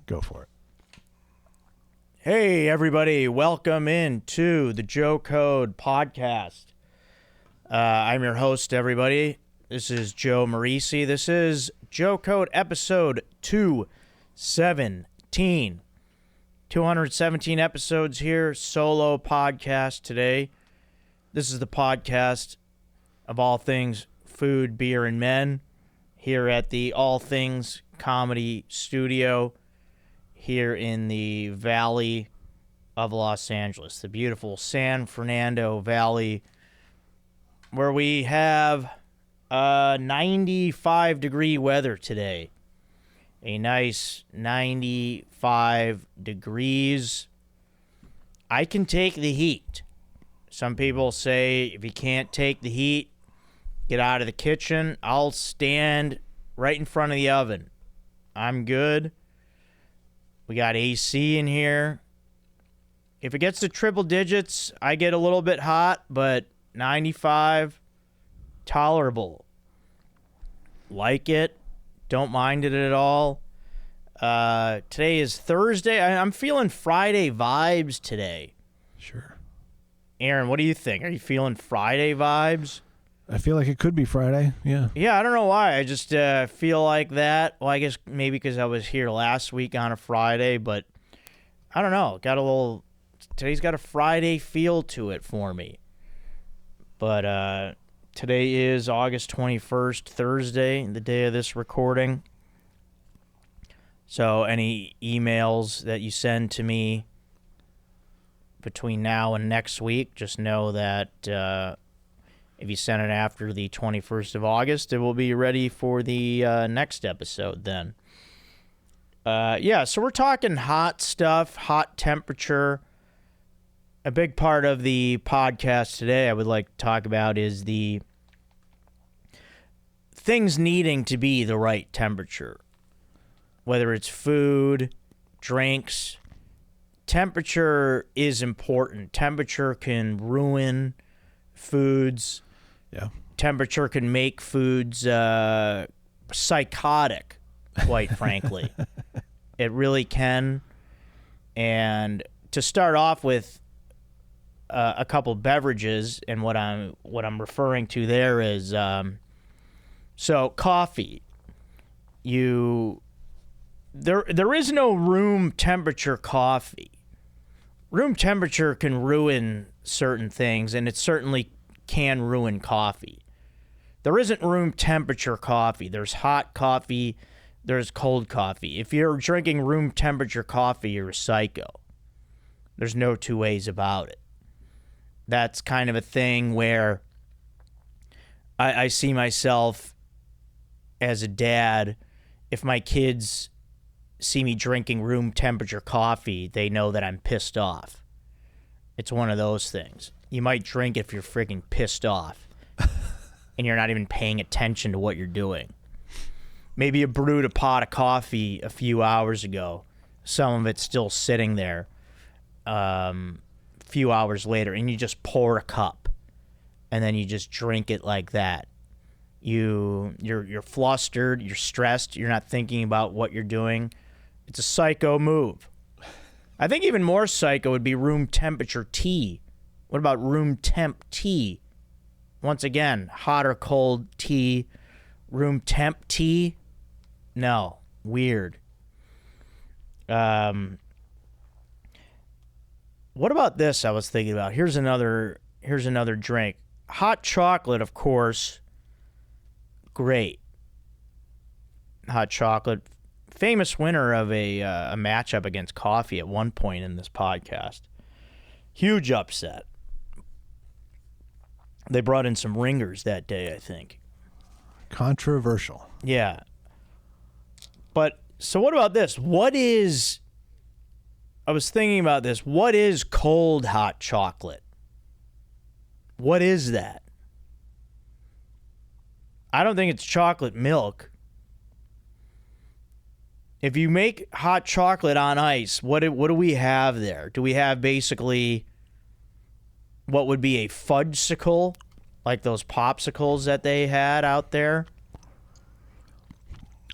Go for it. Hey, everybody. Welcome into the Joe Code podcast. I'm your host, everybody. This is Joe Marrese. This is Joe Code episode 217. 217 episodes here, solo podcast today. This is the podcast of all things food, beer, and men here at the All Things Comedy Studio here in the Valley of Los Angeles, the beautiful San Fernando Valley, where we have 95-degree weather today. A nice 95 degrees. I can take the heat. Some people say if you can't take the heat, get out of the kitchen. I'll stand right in front of the oven. I'm good. We got AC in here. If it gets to triple digits, I get a little bit hot, but 95, tolerable. Like it. Don't mind it at all. Today is Thursday. I'm feeling Friday vibes today. Sure. Aaron, what do you think? Are you feeling Friday vibes? I feel like it could be Friday. Yeah. Yeah, I don't know why. I just feel like that. Well, I guess maybe because I was here last week on a Friday, but I don't know. Today's got a Friday feel to it for me. But today is August 21st, Thursday, the day of this recording. So any emails that you send to me between now and next week, just know that if you send it after the 21st of August, it will be ready for the next episode then. So we're talking hot stuff, hot temperature. A big part of the podcast today I would like to talk about is the things needing to be the right temperature. Whether it's food, drinks, temperature is important. Temperature can ruin foods. Yeah. Temperature can make foods psychotic, quite frankly. It really can. And to start off with a couple beverages, and what I'm referring to there is so coffee. There is no room temperature coffee. Room temperature can ruin certain things, and it certainly can ruin coffee. There isn't room temperature coffee. There's hot coffee, there's cold coffee. If you're drinking room temperature coffee, you're a psycho. There's no two ways about it. That's kind of a thing where I see myself as a dad. If my kids see me drinking room temperature coffee, they know that I'm pissed off. It's one of those things. You might drink if you're freaking pissed off and you're not even paying attention to what you're doing. Maybe you brewed a pot of coffee a few hours ago. Some of it's still sitting there a few hours later, and you just pour a cup and then you just drink it like that. You're flustered, you're stressed, you're not thinking about what you're doing. It's a psycho move. I think even more psycho would be room temperature tea. What about room temp tea? Once again, hot or cold tea. Room temp tea? No. Weird. What about this I was thinking about? Here's another drink. Hot chocolate, of course. Great. Hot chocolate. Famous winner of a matchup against coffee at one point in this podcast. Huge upset. They brought in some ringers that day, I think. Controversial. Yeah. But, so what about this? I was thinking about this. What is cold hot chocolate? What is that? I don't think it's chocolate milk. If you make hot chocolate on ice, what do we have there? Do we have basically what would be a fudgesicle, like those popsicles that they had out there?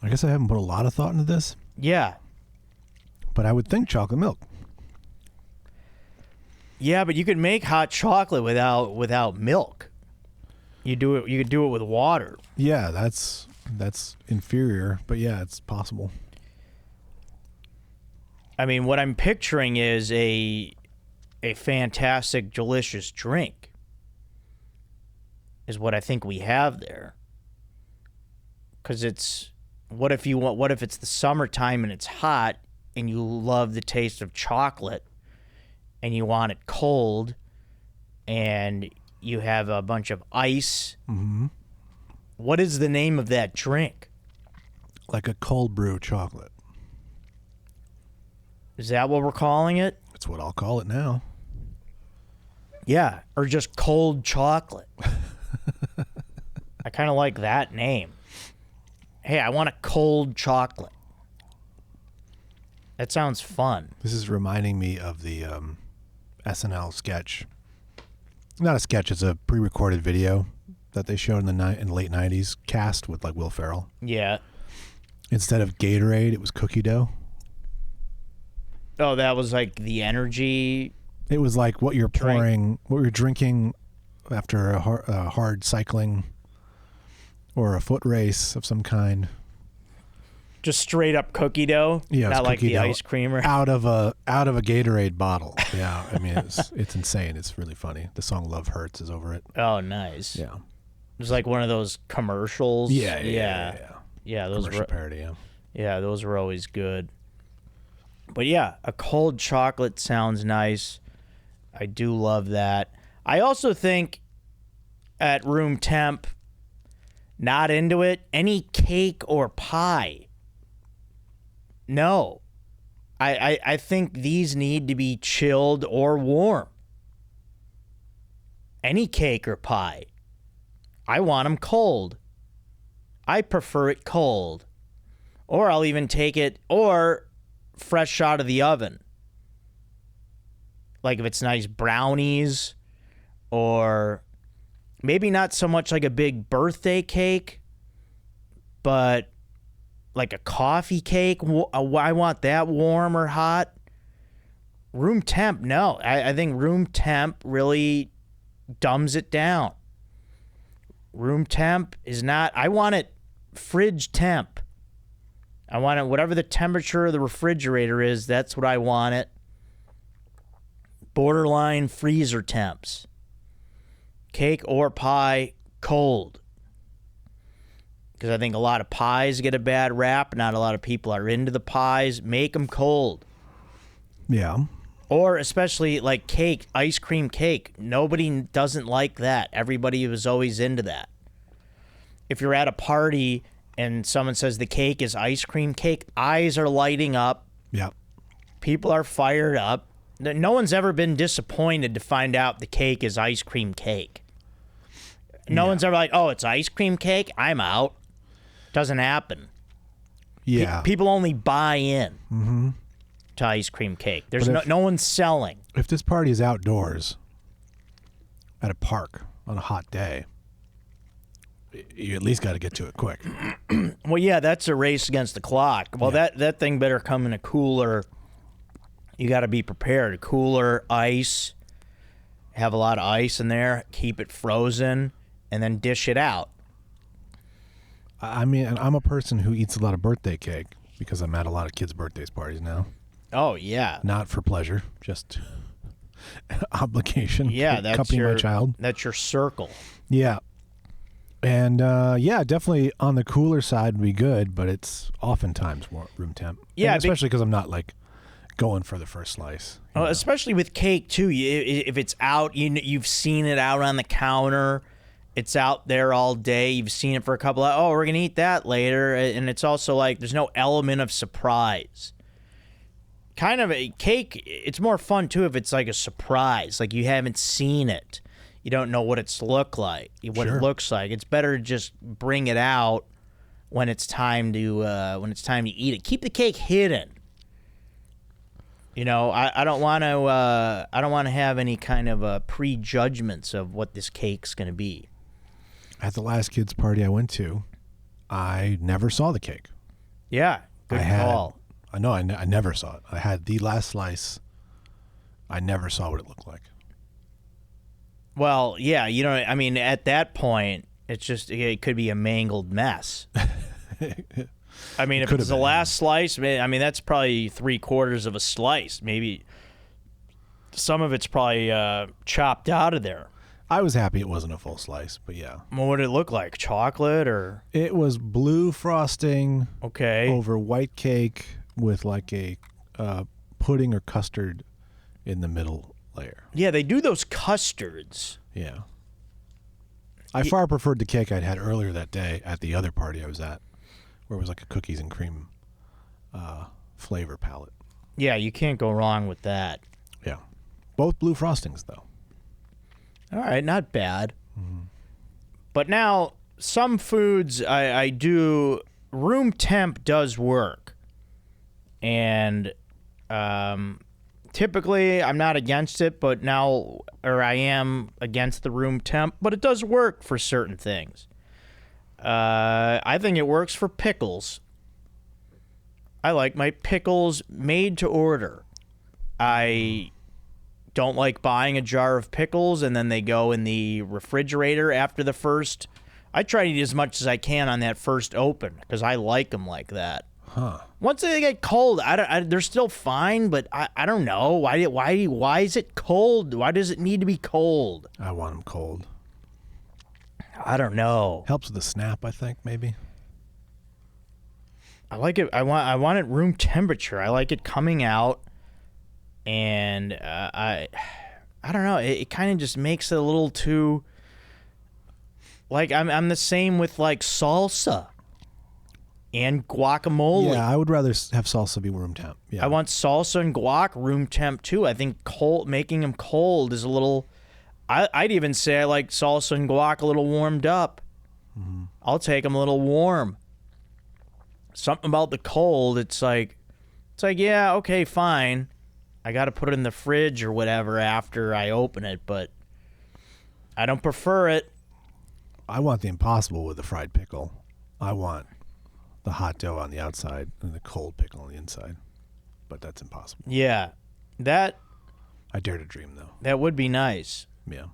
I guess I haven't put a lot of thought into this. Yeah. but I would think chocolate milk. Yeah, but you could make hot chocolate without milk. You could do it with water. Yeah, that's inferior, but yeah, it's possible. I mean, what I'm picturing is a fantastic, delicious drink. Is what I think we have there. Because what if it's the summertime and it's hot and you love the taste of chocolate and you want it cold and you have a bunch of ice. Mm-hmm. What is the name of that drink? Like a cold brew chocolate. Is that what we're calling it? That's what I'll call it now. Yeah, or just cold chocolate. I kind of like that name. Hey, I want a cold chocolate. That sounds fun. This is reminding me of the SNL sketch. Not a sketch, it's a pre-recorded video that they showed in the late 90s, cast with like Will Ferrell. Yeah. Instead of Gatorade, it was cookie dough. Oh, that was like the energy. It was like what you're pouring, what you're drinking after a hard cycling or a foot race of some kind. Just straight up cookie dough. Yeah, not like the ice creamer. Out of a Gatorade bottle. Yeah, I mean it's insane. It's really funny. The song "Love Hurts" is over it. Oh, nice. Yeah, it was like one of those commercials. Yeah. Those commercial were parody. Yeah, those were always good. But yeah, a cold chocolate sounds nice. I do love that. I also think at room temp, not into it, any cake or pie. No. I think these need to be chilled or warm. Any cake or pie. I want them cold. I prefer it cold. Or I'll even take it, or fresh out of the oven. Like if it's nice brownies, or maybe not so much like a big birthday cake, but like a coffee cake. I want that warm or hot. Room temp, no. I think room temp really dumbs it down. Room temp is not, I want it fridge temp. I want it, whatever the temperature of the refrigerator is, that's what I want it. Borderline freezer temps. Cake or pie, cold. Because I think a lot of pies get a bad rap. Not a lot of people are into the pies. Make them cold. Yeah. Or especially like cake, ice cream cake. Nobody doesn't like that. Everybody was always into that. If you're at a party and someone says the cake is ice cream cake, eyes are lighting up. Yep. People are fired up. No one's ever been disappointed to find out the cake is ice cream cake. No one's ever like, oh, it's ice cream cake? I'm out. Doesn't happen. Yeah. People only buy in to ice cream cake. There's no one's selling. If this party is outdoors at a park on a hot day, you at least got to get to it quick. Well, yeah, that's a race against the clock. Well, that thing better come in a cooler. You got to be prepared. A cooler, ice, have a lot of ice in there, keep it frozen, and then dish it out. I mean, I'm a person who eats a lot of birthday cake because I'm at a lot of kids' birthdays parties now. Oh, yeah. Not for pleasure, just obligation. Yeah, that's accompany my child. That's your circle. Yeah. And, definitely on the cooler side would be good, but it's oftentimes room temp. Yeah. And especially because I'm not, like, going for the first slice. Oh, especially with cake, too. If it's out, you've seen it out on the counter. It's out there all day. You've seen it for a couple of, oh, we're going to eat that later. And it's also like there's no element of surprise. Kind of a cake, it's more fun, too, if it's like a surprise. Like you haven't seen it. You don't know what it looks like. It's better to just bring it out when it's time to eat it. Keep the cake hidden. You know, I don't want to have any kind of prejudgments of what this cake's going to be. At the last kids' party I went to, I never saw the cake. Yeah, good call. I know. I never saw it. I had the last slice. I never saw what it looked like. Well, yeah, you know, I mean, at that point, it could be a mangled mess. I mean, if it's the last slice, I mean, that's probably 3/4 of a slice. Maybe some of it's probably chopped out of there. I was happy it wasn't a full slice, but yeah. Well, what did it look like? Chocolate or? It was blue frosting over white cake with like a pudding or custard in the middle layer. Yeah, they do those custards. Yeah. I far preferred the cake I'd had earlier that day at the other party I was at, where it was like a cookies and cream flavor palette. Yeah, you can't go wrong with that. Yeah. Both blue frostings, though. All right, not bad. Mm-hmm. But now, some foods I do, room temp does work. And typically, I'm not against it, but now, or I am against the room temp, but it does work for certain things. I think it works for pickles. I like my pickles made to order. I don't like buying a jar of pickles and then they go in the refrigerator after the first. I try to eat as much as I can on that first open because I like them like that. Huh. Once they get cold, they're still fine, but I don't know. Why is it cold? Why does it need to be cold? I want them cold. I don't know. Helps with the snap, I think, maybe. I like it. I want it room temperature. I like it coming out, and I don't know. It kind of just makes it a little too. Like I'm the same with like salsa and guacamole. Yeah, I would rather have salsa be room temp. Yeah. I want salsa and guac room temp too. I think making them cold is a little. I'd even say I like salsa and guac a little warmed up. Mm-hmm. I'll take them a little warm. Something about the cold, it's like, yeah, okay, fine. I got to put it in the fridge or whatever after I open it, but I don't prefer it. I want the impossible with the fried pickle. I want the hot dough on the outside and the cold pickle on the inside, but that's impossible. Yeah, I dare to dream, though. That would be nice. Yeah.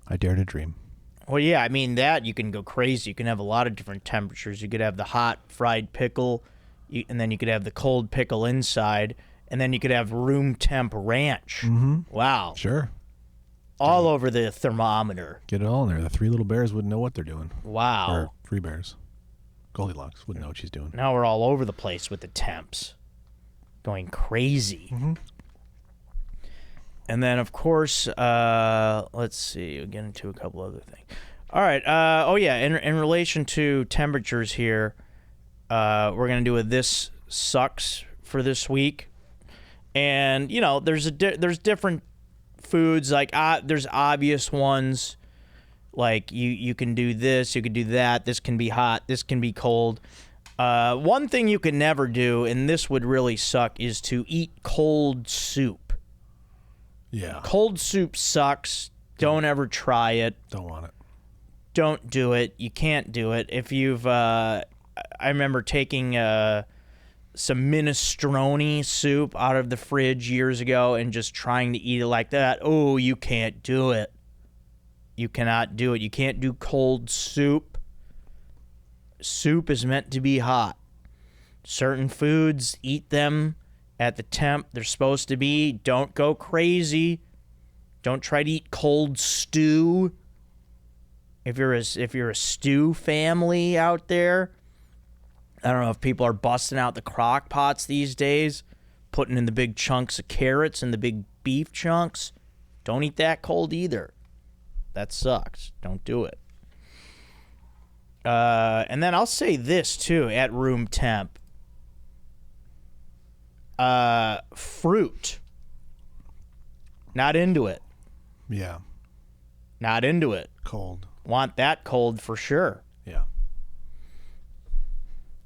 I dare to dream. Well, yeah, I mean, that you can go crazy. You can have a lot of different temperatures. You could have the hot fried pickle, and then you could have the cold pickle inside, and then you could have room temp ranch. Mm-hmm. Wow. Sure. All over the thermometer. Get it all in there. The three little bears wouldn't know what they're doing. Wow. Or three bears. Goldilocks wouldn't know what she's doing. Now we're all over the place with the temps. Going crazy. Mm-hmm. And then, of course, let's see. We'll get into a couple other things. All right. In relation to temperatures here, we're going to do a This Sucks for this week. And, you know, there's different foods. Like, there's obvious ones. Like, you can do this, you can do that. This can be hot. This can be cold. One thing you can never do, and this would really suck, is to eat cold soup. Yeah. Cold soup sucks. Don't ever try it. Don't want it. Don't do it. You can't do it. If you've, I remember taking some minestrone soup out of the fridge years ago and just trying to eat it like that. Oh, you can't do it. You cannot do it. You can't do cold soup. Soup is meant to be hot. Certain foods, eat them at the temp they're supposed to be. Don't go crazy. Don't try to eat cold stew. If you're a stew family out there, I don't know if people are busting out the crock pots these days, putting in the big chunks of carrots and the big beef chunks. Don't eat that cold either. That sucks. Don't do it. And then I'll say this too at room temp. Fruit. Not into it. Yeah. Not into it. Cold. Want that cold for sure. Yeah.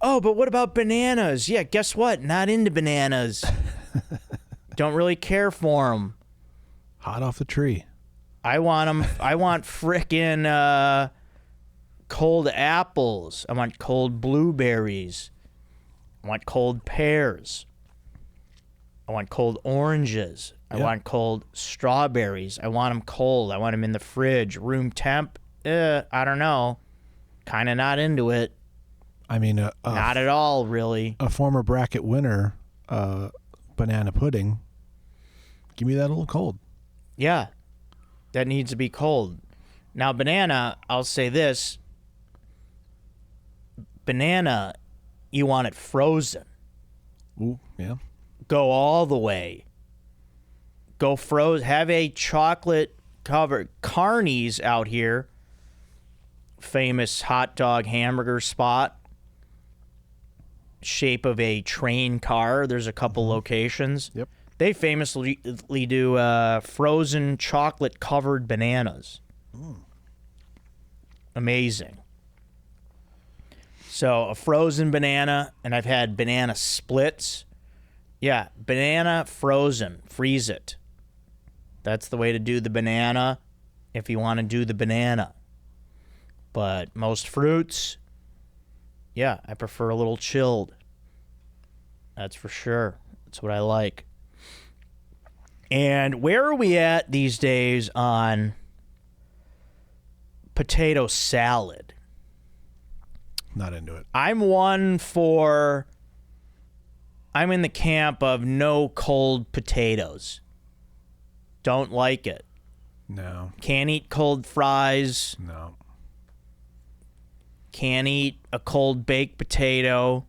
Oh, but what about bananas? Yeah, guess what? Not into bananas. Don't really care for them. Hot off the tree. I want them. I want frickin' cold apples. I want cold blueberries. I want cold pears. I want cold oranges. I want cold strawberries. I want them cold. I want them in the fridge. Room temp, I don't know. Kind of not into it. I mean, not at all, really. A former bracket winner, banana pudding. Give me that a little cold. Yeah, that needs to be cold. Now, banana, I'll say this. Banana, you want it frozen. Ooh, yeah. Go all the way. Go froze. Have a chocolate covered Carney's out here. Famous hot dog hamburger spot. Shape of a train car. There's a couple locations. Yep. They famously do frozen chocolate covered bananas. Amazing. So a frozen banana, and I've had banana splits. Yeah, banana frozen. Freeze it. That's the way to do the banana if you want to do the banana. But most fruits, yeah, I prefer a little chilled. That's for sure. That's what I like. And where are we at these days on potato salad? Not into it. I'm in the camp of no cold potatoes. Don't like it. No. Can't eat cold fries. No. Can't eat a cold baked potato.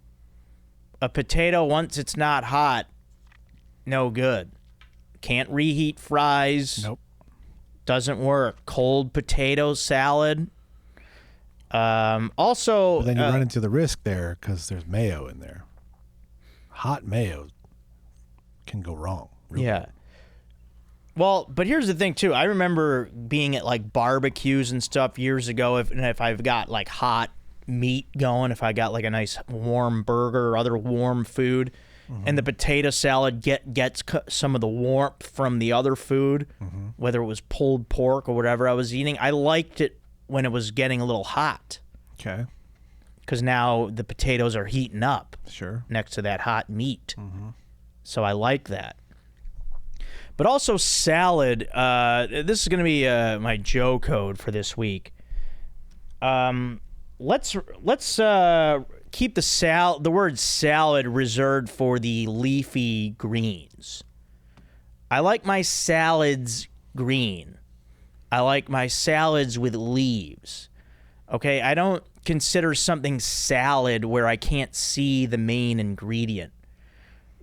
A potato, once it's not hot, no good. Can't reheat fries. Nope. Doesn't work. Cold potato salad. Also, but then you run into the risk there because there's mayo in there. Hot mayo can go wrong. Really. Yeah. Well, but here's the thing too. I remember being at like barbecues and stuff years ago. If I've got like hot meat going, if I got like a nice warm burger or other warm food, and the potato salad gets some of the warmth from the other food, whether it was pulled pork or whatever I was eating, I liked it when it was getting a little hot. Okay. Because now the potatoes are heating up. Sure. Next to that hot meat. So I like that. But also salad. This is going to be my Joe code for this week. Let's keep the word salad reserved for the leafy greens. I like my salads green. I like my salads with leaves. Okay, I don't consider something salad where I can't see the main ingredient.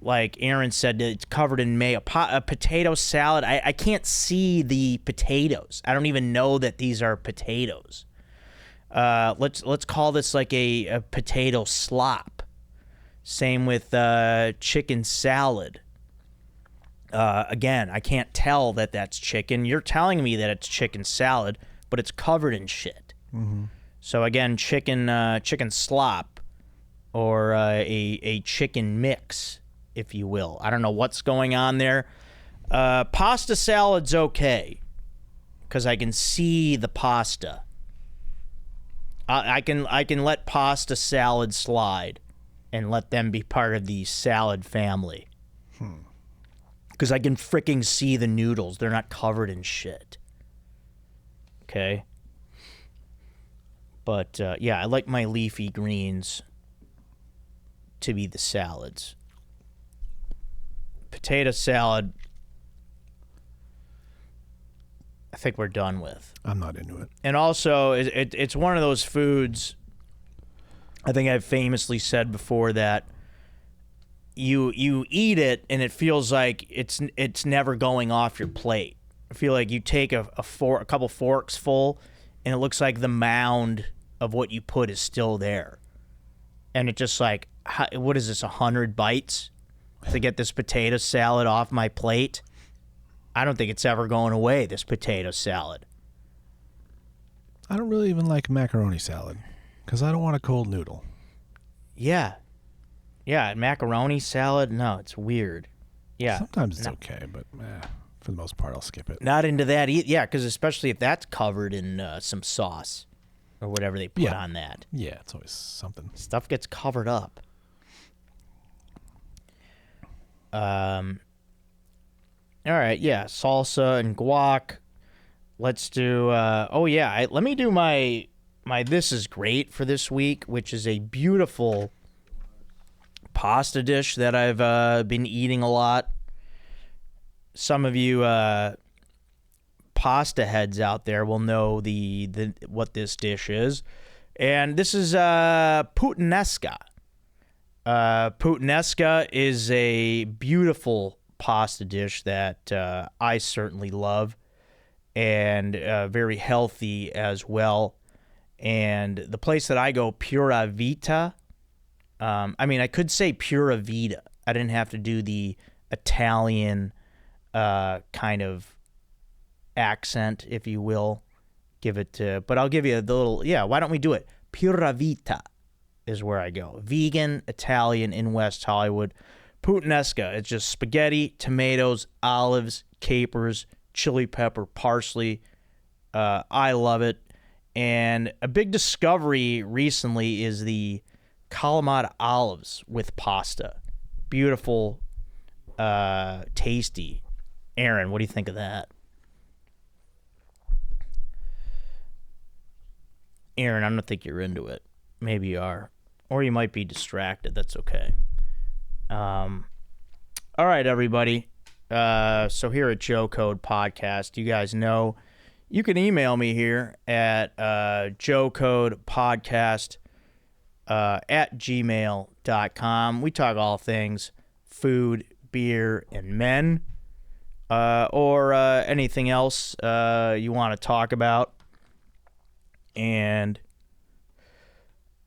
Like Aaron said, it's covered in mayo. A potato salad, I can't see the potatoes. I don't even know that these are potatoes. Let's call this like a potato slop. Same with chicken salad. Again, I can't tell that that's chicken. You're telling me that it's chicken salad, but it's covered in shit. So again, chicken slop, or a chicken mix, if you will. I don't know what's going on there. Pasta salad's okay, because I can see the pasta. I can let pasta salad slide, and let them be part of the salad family. Because I can freaking see the noodles. They're not covered in shit. Okay? But, yeah, I like my leafy greens to be the salads. Potato salad, I think we're done with. I'm not into it. And also, it's one of those foods, I think I've famously said before, that you eat it and it feels like it's never going off your plate. I feel like you take a couple forks full, and it looks like the mound of what you put is still there. And it just like, what is this, 100 bites to get this potato salad off my plate? I don't think it's ever going away, this potato salad. I don't really even like macaroni salad because I don't want a cold noodle. Yeah. Yeah, macaroni salad, no, it's weird. Yeah. Sometimes it's okay, but for the most part, I'll skip it. Not into that either. Yeah, because especially if that's covered in some sauce or whatever they put on that. Yeah, it's always something. Stuff gets covered up. All right, yeah, salsa and guac. Let's do. Let me do my This is great for this week, which is a beautiful pasta dish that I've been eating a lot. Some of you pasta heads out there will know the what this dish is, and this is puttanesca. Puttanesca is a beautiful pasta dish that I certainly love, and very healthy as well. And the place that I go, Pura Vita. I could say Pura Vita. I didn't have to do the Italian kind of accent, if you will. But I'll give you the little. Yeah, why don't we do it? Pura Vita is where I go. Vegan Italian in West Hollywood. Puttanesca. It's just spaghetti, tomatoes, olives, capers, chili pepper, parsley. I love it. And a big discovery recently is the Kalamata olives with pasta. Beautiful, tasty. Aaron, what do you think of that? Aaron, I don't think you're into it. Maybe you are. Or you might be distracted. That's okay. All right, everybody. So here at Joe Code Podcast, you guys know you can email me here at joecodepodcast at gmail.com. We talk all things food, beer, and men, or anything else you want to talk about. And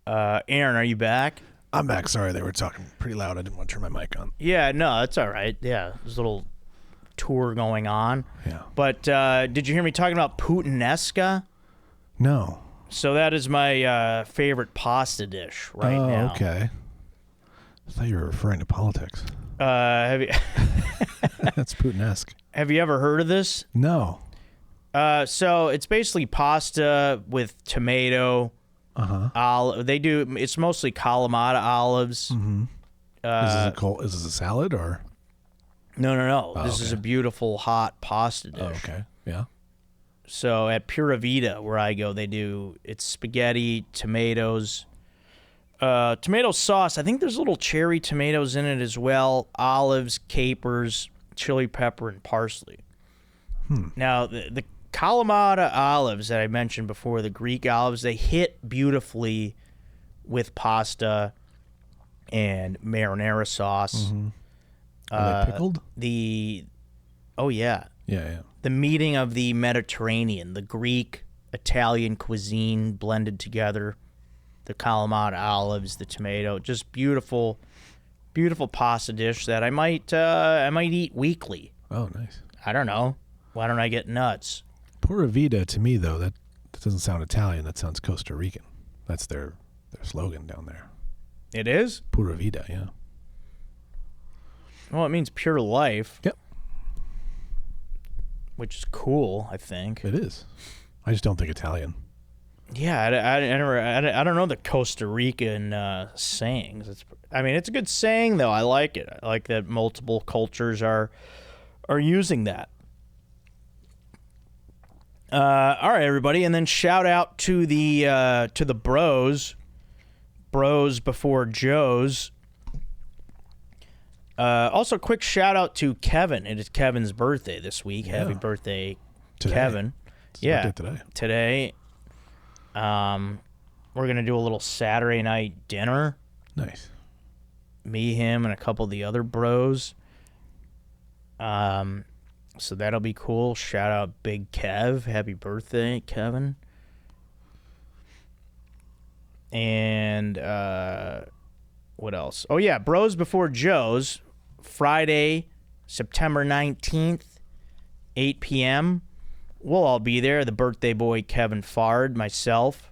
Aaron, are you back? I'm back. Sorry, they were talking pretty loud. I didn't want to turn my mic on. Yeah, no, that's all right. Yeah, there's a little tour going on. Yeah. But did you hear me talking about puttanesca? No. So that is my favorite pasta dish right now. Oh, okay. I thought you were referring to politics. Have you That's Putin-esque. Have you ever heard of this? No. So it's basically pasta with tomato. It's mostly Kalamata olives. Mm-hmm. Is this a salad or? No. Oh, This is a beautiful hot pasta dish. Oh, okay. Yeah. So at Pura Vita, where I go, it's spaghetti, tomatoes, tomato sauce. I think there's little cherry tomatoes in it as well. Olives, capers, chili pepper, and parsley. Now, the Kalamata olives that I mentioned before, the Greek olives, they hit beautifully with pasta and marinara sauce. Mm-hmm. Are they pickled? Oh, yeah. Yeah. The meeting of the Mediterranean, the Greek, Italian cuisine blended together, the Kalamata olives, the tomato, just beautiful, beautiful pasta dish that I might eat weekly. Oh, nice. I don't know. Why don't I get nuts? Pura Vida, to me, though, that doesn't sound Italian. That sounds Costa Rican. That's their slogan down there. It is? Pura Vida, yeah. Well, it means pure life. Yep. Which is cool, I think. It is. I just don't think Italian. Yeah, I don't know the Costa Rican sayings. It's a good saying, though. I like it. I like that multiple cultures are using that. All right, everybody, and then shout out to the bros before Joes. Also, quick shout out to Kevin. It is Kevin's birthday this week. Yeah. Happy birthday, today. Kevin! It's birthday today. We're gonna do a little Saturday night dinner. Nice. Me, him, and a couple of the other bros. So that'll be cool. Shout out Big Kev. Happy birthday, Kevin. And what else? Oh, yeah, Bros Before Joes, Friday, September 19th, 8 p.m. We'll all be there. The birthday boy, Kevin Fard, myself,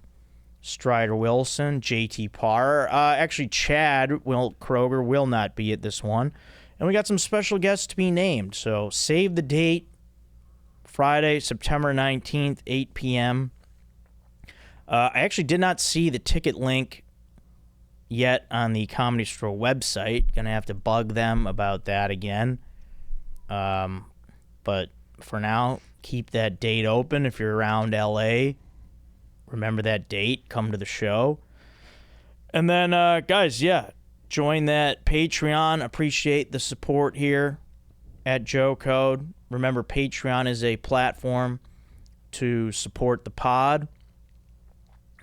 Strider Wilson, JT Parr. Actually, Chad Kroger will not be at this one. And we got some special guests to be named. So save the date, Friday, September 19th, 8 p.m. I actually did not see the ticket link yet on the Comedy Store website. Gonna have to bug them about that again. But for now, keep that date open. If you're around LA, remember that date. Come to the show. And then, guys, yeah, join that Patreon. Appreciate the support here at Joe Code. Remember, Patreon is a platform to support the pod.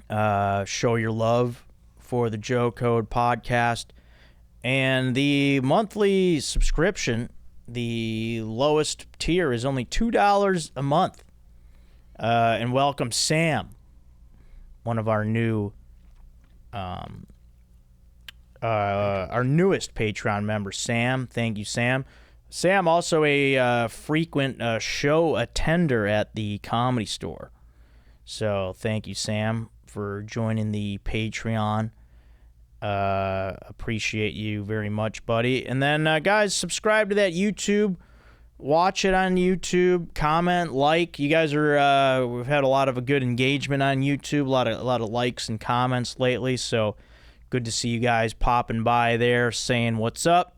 Show your love for the Joe Code podcast. And the monthly subscription, the lowest tier, is only $2 a month. And welcome Sam, one of our new, our newest Patreon member, Sam. Thank you, Sam. Sam, also a frequent show attender at the Comedy Store. So thank you, Sam, for joining the Patreon. Appreciate you very much, buddy. And then, guys, subscribe to that YouTube. Watch it on YouTube. Comment, like. You guys are. We've had a lot of good engagement on YouTube. A lot of likes and comments lately. So good to see you guys popping by there, saying what's up.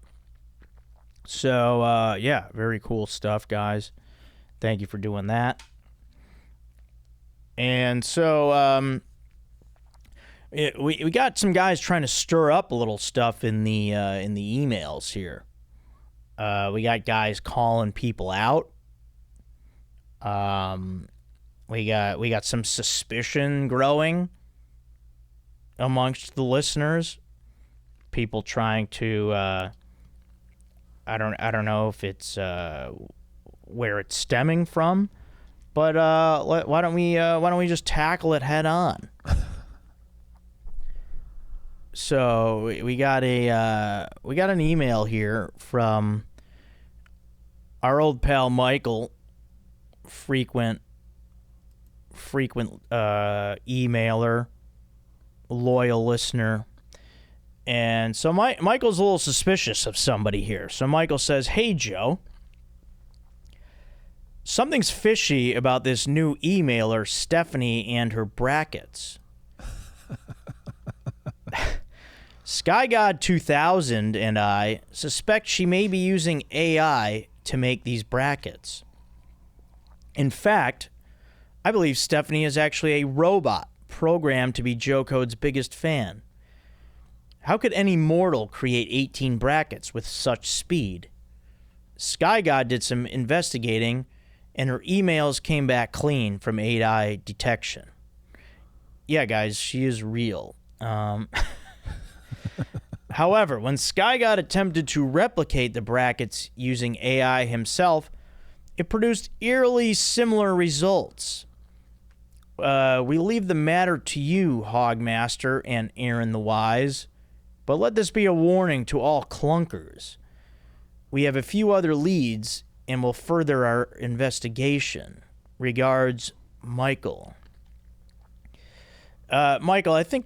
So yeah, very cool stuff, guys. Thank you for doing that. And so we got some guys trying to stir up a little stuff in the emails here. We got guys calling people out. We got some suspicion growing amongst the listeners. People trying to I don't know if it's where it's stemming from, but why don't we just tackle it head on? So we got an email here from our old pal Michael, frequent emailer, loyal listener. And so Michael's a little suspicious of somebody here. So Michael says, "Hey, Joe, something's fishy about this new emailer, Stephanie, and her brackets. SkyGod2000 and I suspect she may be using AI to make these brackets. In fact, I believe Stephanie is actually a robot programmed to be Joe Code's biggest fan. How could any mortal create 18 brackets with such speed? SkyGod did some investigating, and her emails came back clean from AI detection." Yeah, guys, she is real. However, when SkyGod attempted to replicate the brackets using AI himself, it produced eerily similar results. We leave the matter to you, Hogmaster and Aaron the Wise, but let this be a warning to all clunkers. We have a few other leads and will further our investigation. Regards, Michael. Michael, I think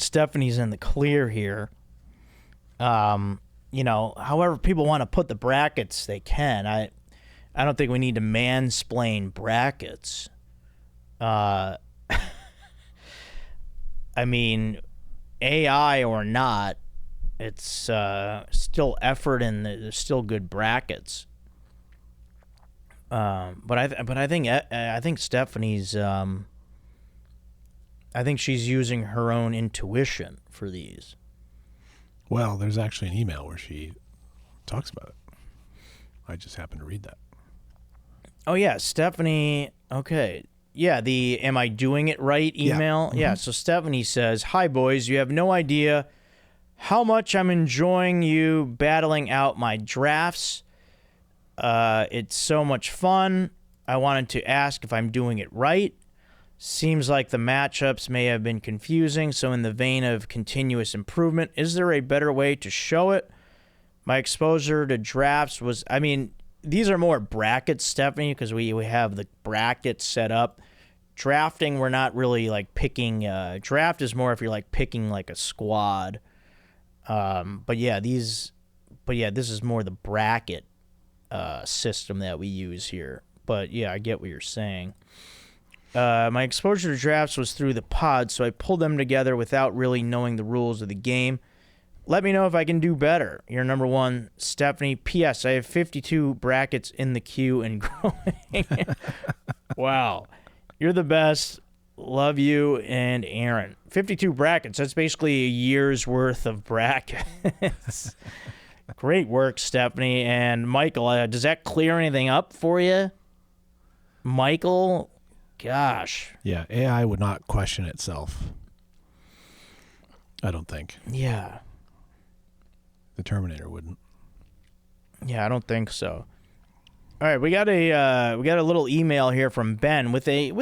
Stephanie's in the clear here. However people want to put the brackets, they can. I don't think we need to mansplain brackets. I mean, AI or not, it's still effort and there's still good brackets. But I think Stephanie's I think she's using her own intuition for these. Well, there's actually an email where she talks about it. I just happened to read that. Oh yeah, Stephanie. Okay. Yeah, the "Am I doing it right?" email. Yeah. So Stephanie says, "Hi boys, you have no idea how much I'm enjoying you battling out my drafts. It's so much fun. I wanted to ask if I'm doing it right. Seems like the matchups may have been confusing, so in the vein of continuous improvement, is there a better way to show it? My exposure to drafts was, I mean, these are more brackets, Stephanie, because we have the brackets set up. Drafting, we're not really like picking, draft is more if you're like picking like a squad. But this is more the bracket system that we use here. But yeah, I get what you're saying. My exposure to drafts was through the pod, so I pulled them together without really knowing the rules of the game. Let me know if I can do better. You're number one, Stephanie. P.S. I have 52 brackets in the queue and growing. Wow. You're the best. Love you and Aaron. 52 brackets. That's basically a year's worth of brackets. Great work, Stephanie. And Michael, does that clear anything up for you? Michael? Gosh. Yeah, AI would not question itself. I don't think. Yeah. The Terminator wouldn't. Yeah, I don't think so. All right, we got a little email here from Ben with a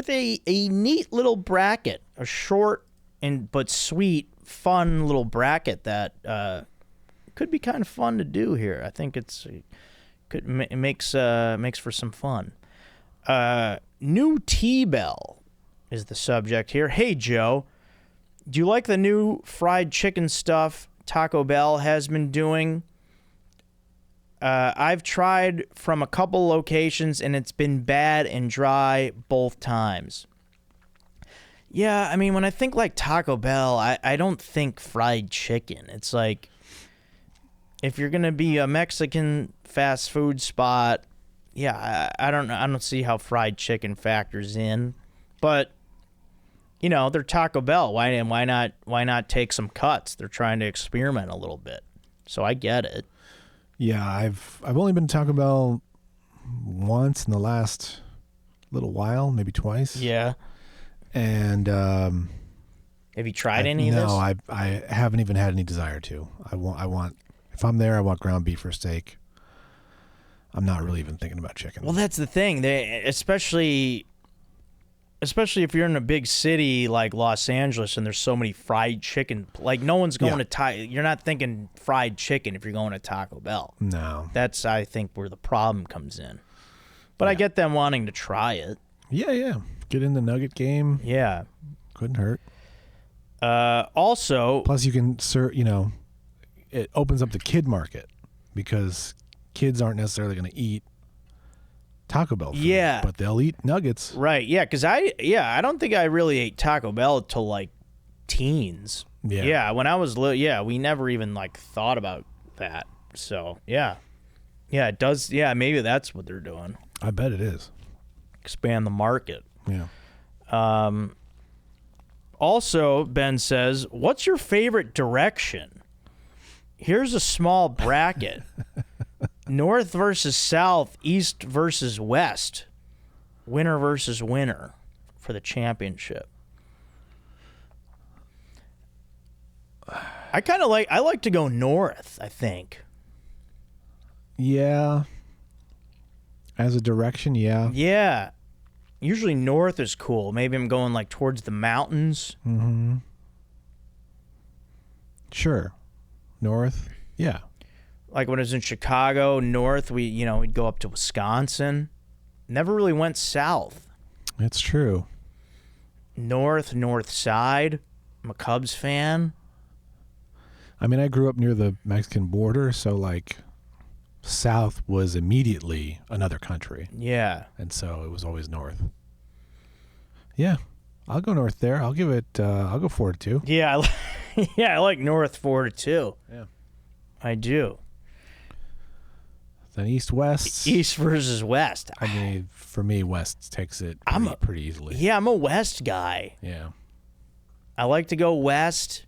neat little bracket, a short but sweet, fun little bracket that could be kind of fun to do here. I think it makes for some fun. New T-Bell is the subject here. Hey Joe, do you like the new fried chicken stuff Taco Bell has been doing? I've tried from a couple locations, and it's been bad and dry both times. Yeah, I mean, when I think like Taco Bell, I don't think fried chicken. It's like, if you're going to be a Mexican fast food spot, yeah, I don't see how fried chicken factors in. But, you know, they're Taco Bell. Why not take some cuts? They're trying to experiment a little bit. So I get it. Yeah, I've only been to Taco Bell once in the last little while, maybe twice. Yeah. And have you tried any of this? No, I haven't even had any desire to. I want if I'm there, I want ground beef or steak. I'm not really even thinking about chicken. Well, that's the thing. They especially if you're in a big city like Los Angeles and there's so many fried chicken, like no one's going to you're not thinking fried chicken if you're going to Taco Bell. No. That's, I think, where the problem comes in. But I get them wanting to try it. Yeah. Get in the nugget game. Yeah. Couldn't hurt. Also, plus you can it opens up the kid market because kids aren't necessarily going to eat Taco Bell food, yeah, but they'll eat nuggets. Right, yeah, because I don't think I really ate Taco Bell till like teens. Yeah, when I was little, we never even like thought about that. So, yeah, it does. Yeah, maybe that's what they're doing. I bet it is. Expand the market. Yeah. Also, Ben says, what's your favorite direction? Here's a small bracket. North versus south, east versus west. Winner versus winner for the championship. I like to go north, I think. Yeah. As a direction, yeah. Yeah. Usually north is cool. Maybe I'm going like towards the mountains. Mm-hmm. Sure. North. Yeah. Like when I was in Chicago, north, we'd go up to Wisconsin. Never really went south. It's true. North side. I'm a Cubs fan. I mean, I grew up near the Mexican border, so like south was immediately another country. Yeah. And so it was always north. Yeah. I'll go north there. I'll go 4-2. Yeah. I like north 4-2. Yeah. I do. Then east-west. East versus west. I mean, for me, west takes it pretty easily. Yeah, I'm a west guy. Yeah. I like to go west.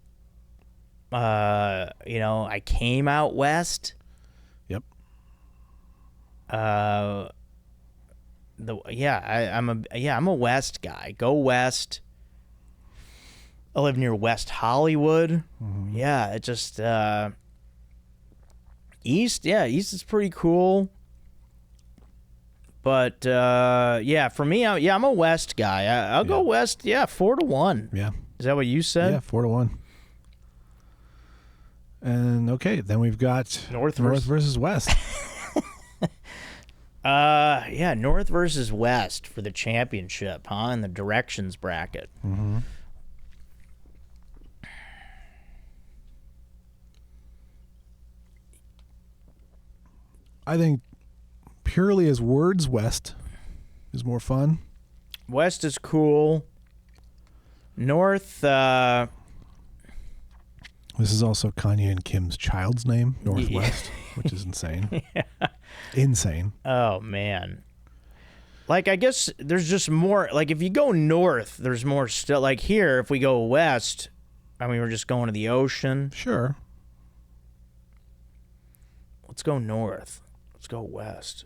I came out west. Yep. I'm a west guy. Go west. I live near West Hollywood. Mm-hmm. Yeah, it just east is pretty cool. But for me, I'm a west guy. I'll go west. Yeah, 4-1. Yeah. Is that what you said? Yeah, 4-1. And okay, then we've got North versus west. North versus west for the championship, huh? In the directions bracket. Mm-hmm. I think purely as words, west is more fun. West is cool. North, This is also Kanye and Kim's child's name, Northwest, which is insane. Insane. oh, man. Like, I guess there's just more. Like, if you go north, there's more still. Like, here, if we go west, I mean, we're just going to the ocean. Sure. Let's go north. Let's go west.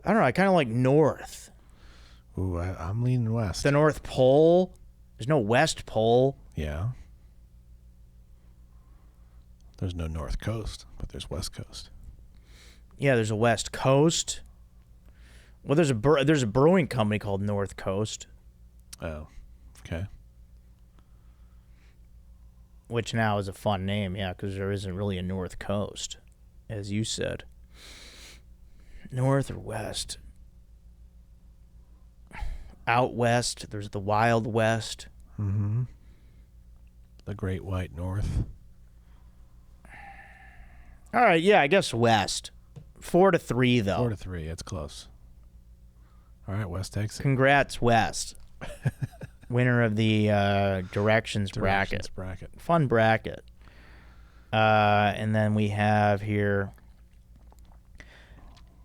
I don't know. I kind of like north. Ooh, I'm leaning west. The North Pole. There's no West Pole. Yeah. There's no North Coast, but there's West Coast. Yeah, there's a West Coast. Well, there's a brewing company called North Coast, Oh, okay. which now is a fun name, yeah, because there isn't really a North Coast, as you said. North or West? Out West, there's the Wild West. Mm-hmm. The Great White North. All right, yeah, I guess West. 4-3, though. 4-3. That's close. All right, West takes it. Congrats, West. Winner of the Directions bracket. Fun bracket. And then we have here...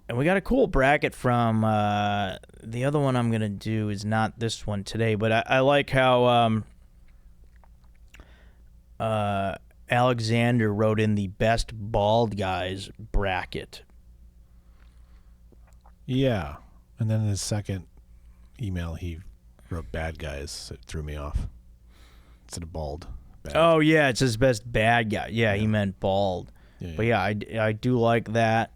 And we got a cool bracket from the other one I'm going to do is not this one today, but I like how Alexander wrote in the best bald guys bracket. Yeah. And then in his second email, he wrote bad guys. So it threw me off. Instead of bald. Bad. Oh, yeah, it's his best bad guy. Yeah, he meant bald. Yeah, But yeah, I do like that.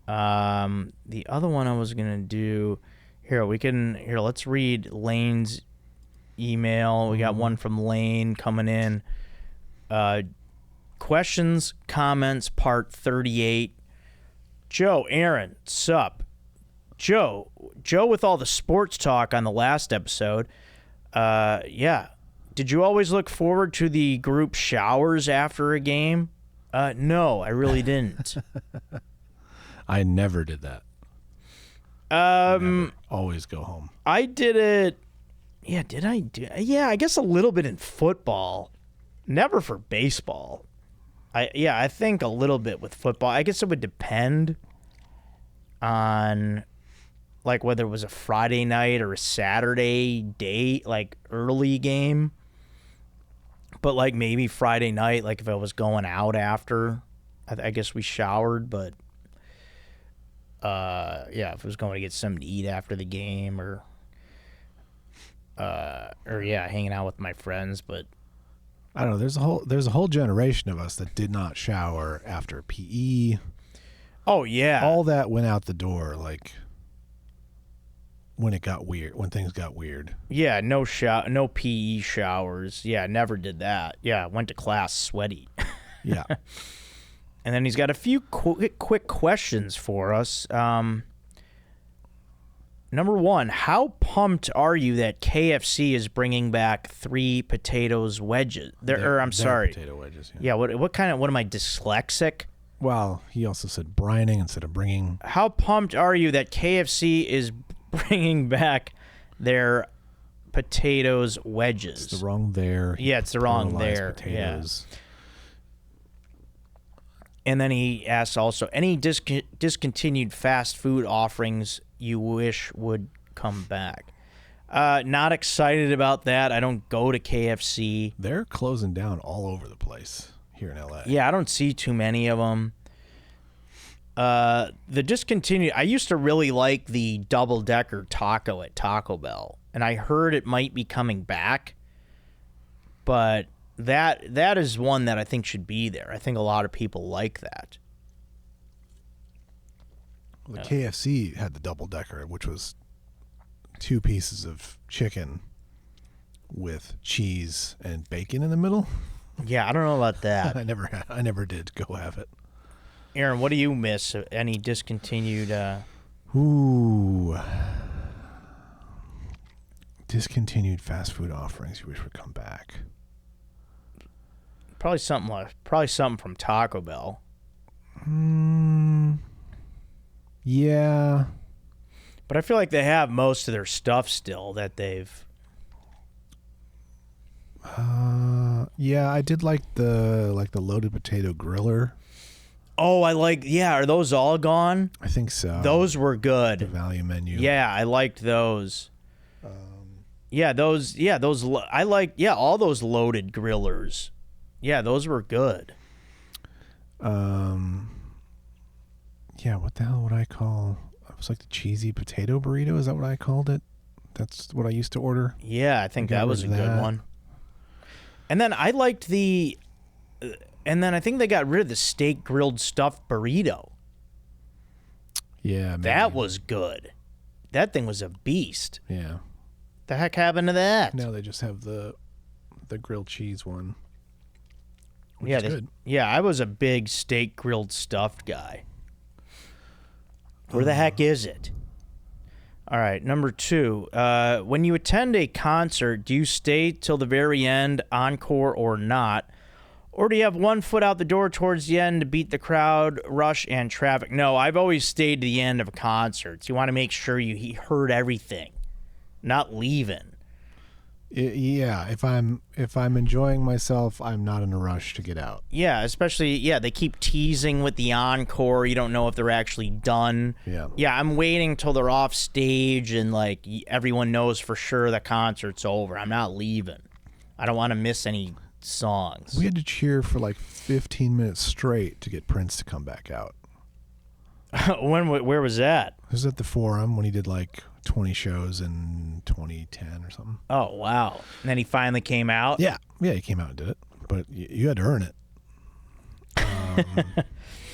The other one I was gonna do here, let's read Lane's email. We got one from Lane coming in. Questions, comments, part 38. Joe, Aaron, sup? Joe with all the sports talk on the last episode. Yeah. Did you always look forward to the group showers after a game? No, I really didn't. I never did that. Always go home. I did it. Yeah, did I do? Yeah, I guess a little bit in football. Never for baseball. I think a little bit with football. I guess it would depend on like whether it was a Friday night or a Saturday day, like early game. But like maybe Friday night, like if I was going out after, I guess we showered, but yeah, if I was going to get something to eat after the game or yeah, hanging out with my friends, but I don't know. There's a whole generation of us that did not shower after PE. oh yeah, All that went out the door like when things got weird. yeah, no PE showers. Yeah, never did that. Yeah, went to class sweaty. Yeah. And then he's got a few quick questions for us. Number one, how pumped are you that KFC is bringing back 3 potatoes wedges? I'm sorry. Potato wedges. Yeah, what am I, dyslexic? Well, he also said brining instead of bringing. How pumped are you that KFC is bringing back their potatoes wedges? It's the wrong there. Yeah, it's the wrong Pluralized there. Potatoes. Yeah. And then he asks also, any discontinued fast food offerings you wish would come back? Not excited about that. I don't go to KFC. They're closing down all over the place here in LA. Yeah, I don't see too many of them. The discontinued, I used to really like the double-decker taco at Taco Bell, and I heard it might be coming back, but that is one that I think should be there. I think a lot of people like that. Well, the KFC had the double decker, which was 2 pieces of chicken with cheese and bacon in the middle. Yeah, I don't know about that. I never did go have it. Aaron, what do you miss? Any discontinued? Ooh. Discontinued fast food offerings you wish would come back. Probably something from Taco Bell. Yeah. But I feel like they have most of their stuff still that they've. Yeah, I did like the loaded potato griller. Oh, are those all gone? I think so. Those were The good. value menu. Yeah, I liked those. I like all those loaded grillers. Yeah, those were good. Yeah, what the hell would I call? It was like the cheesy potato burrito. Is that what I called it? That's what I used to order. Yeah, I think I got that was a rid of good that. one. And then I liked and then I think they got rid of the steak grilled stuffed burrito. Yeah, maybe. That was good. That thing was a beast. Yeah. The heck happened to that? Now they just have the grilled cheese one. Which Yeah, is good. yeah, I was a big steak grilled stuffed guy. Where the heck is it? All right, number 2. When you attend a concert, do you stay till the very end, encore or not? Or do you have one foot out the door towards the end to beat the crowd, rush, and traffic? No, I've always stayed to the end of concerts. You want to make sure you heard everything, not leaving. Yeah, if I'm enjoying myself, I'm not in a rush to get out. Yeah, especially, they keep teasing with the encore. You don't know if they're actually done. Yeah. Yeah, I'm waiting till they're off stage and, like, everyone knows for sure the concert's over. I'm not leaving. I don't want to miss any songs. We had to cheer for like 15 minutes straight to get Prince to come back out. Where was that? It was at the Forum when he did like 20 shows in 2010 or something. Oh, wow. And then he finally came out? Yeah, he came out and did it, but you had to earn it.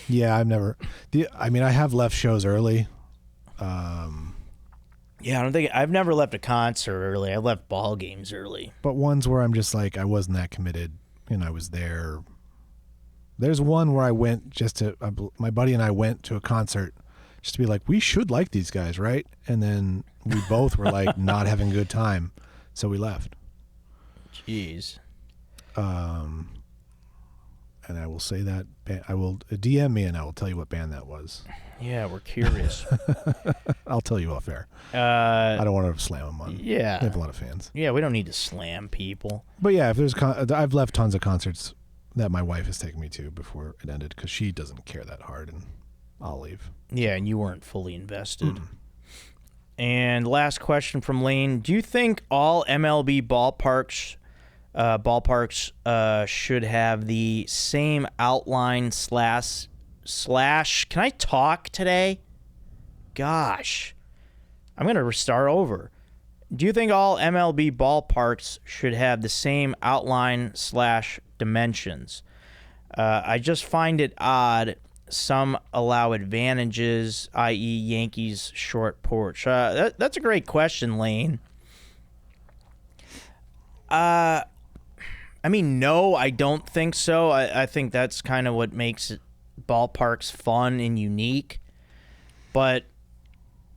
Yeah, I have left shows early. Yeah, I've never left a concert early. I left ball games early. But ones where I'm just like, I wasn't that committed and I was there. There's one where I went my buddy and I went to a concert just to be like, we should like these guys, right? And then we both were like not having a good time. So we left. Jeez. And I will say that I will DM me and I will tell you what band that was. Yeah, we're curious. I'll tell you off air. I don't want to slam them on. Yeah. They have a lot of fans. Yeah, we don't need to slam people. But yeah, if there's I've left tons of concerts that my wife has taken me to before it ended because she doesn't care that hard, and I'll leave. Yeah, and you weren't fully invested. And last question from Lane: do you think all MLB ballparks should have the same outline slash? Can I talk today? Gosh, I'm gonna start over. Do you think all MLB ballparks should have the same outline slash dimensions? I just find it odd. Some allow advantages, i.e. Yankees short porch. That's a great question, Lane. I mean, no, I don't think so. I think that's kind of what makes ballparks fun and unique. But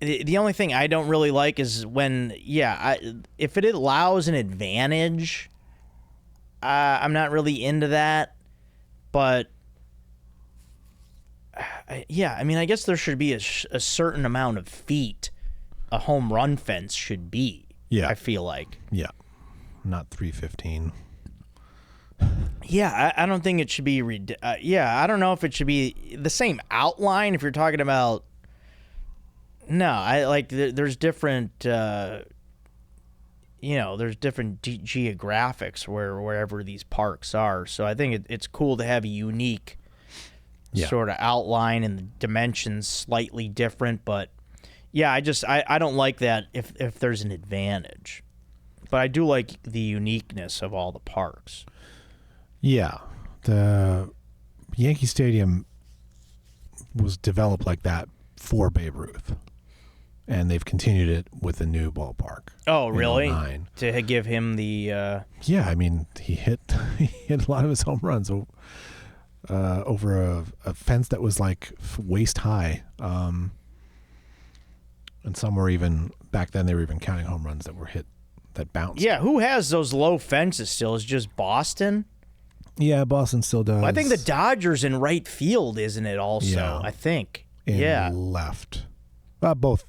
the only thing I don't really like is when, if it allows an advantage, I'm not really into that. But, I guess there should be a certain amount of feet a home run fence should be. Yeah. I feel like. Yeah. Not 315. Yeah, I don't think it should be. I don't know if it should be the same outline. If you're talking about, no, I like. There's different. There's different geographics wherever these parks are. So I think it's cool to have a unique sort of outline and the dimensions slightly different. But yeah, I don't like that if there's an advantage. But I do like the uniqueness of all the parks. Yeah, the Yankee Stadium was developed like that for Babe Ruth, and they've continued it with a new ballpark. Oh, really? 2009. To give him the... Yeah, I mean, he hit a lot of his home runs over a fence that was like waist high, and some were even, back then they were even counting home runs that were hit, that bounced. Yeah, who has those low fences still? Is it just Boston? Yeah, Boston still does. I think the Dodgers in right field, isn't it, also? Yeah. I think. In yeah. left. Both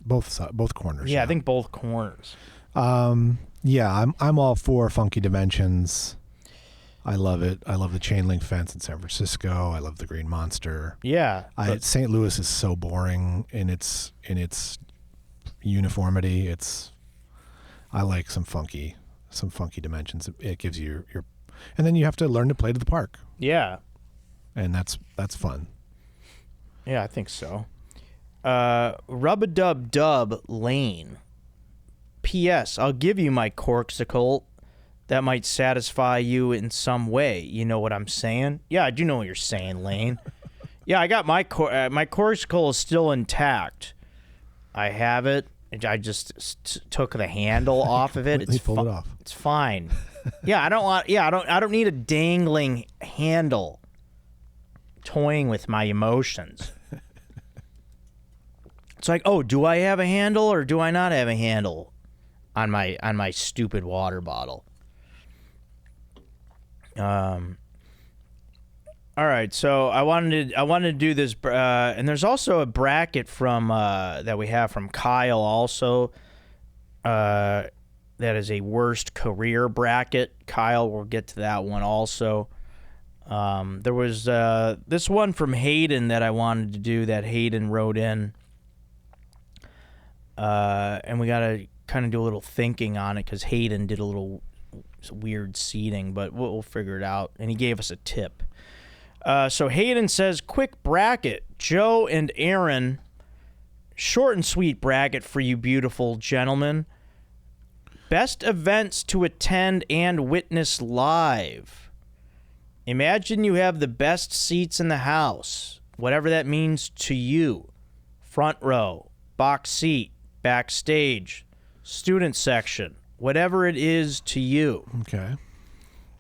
corners. Yeah, I think both corners. Yeah, I'm all for funky dimensions. I love it. I love the chain link fence in San Francisco. I love the Green Monster. Yeah. St. Louis is so boring in its uniformity. I like some funky dimensions. It gives you your, and then you have to learn to play to the park. Yeah. And that's fun. Yeah, I think so. Rub-a-dub-dub Lane. P.S. I'll give you my corksicle. That might satisfy you in some way. You know what I'm saying? Yeah, I do know what you're saying, Lane. Yeah, I got my corksicle is still intact. I have it. I just took the handle off of it. It's pulled it off. It's fine. Yeah, I don't need a dangling handle toying with my emotions. It's like, oh, do I have a handle or do I not have a handle on my stupid water bottle? All right, so I wanted to do this, and there's also a bracket from that we have from Kyle also. That is a worst career bracket. Kyle, we'll get to that one also. There was this one from Hayden that I wanted to do that Hayden wrote in, and we got to kind of do a little thinking on it because Hayden did a little weird seating, but we'll figure it out. And he gave us a tip. So Hayden says, quick bracket, Joe and Aaron, short and sweet bracket for you beautiful gentlemen. Best events to attend and witness live. Imagine you have the best seats in the house, whatever that means to you. Front row, box seat, backstage, student section, whatever it is to you. Okay.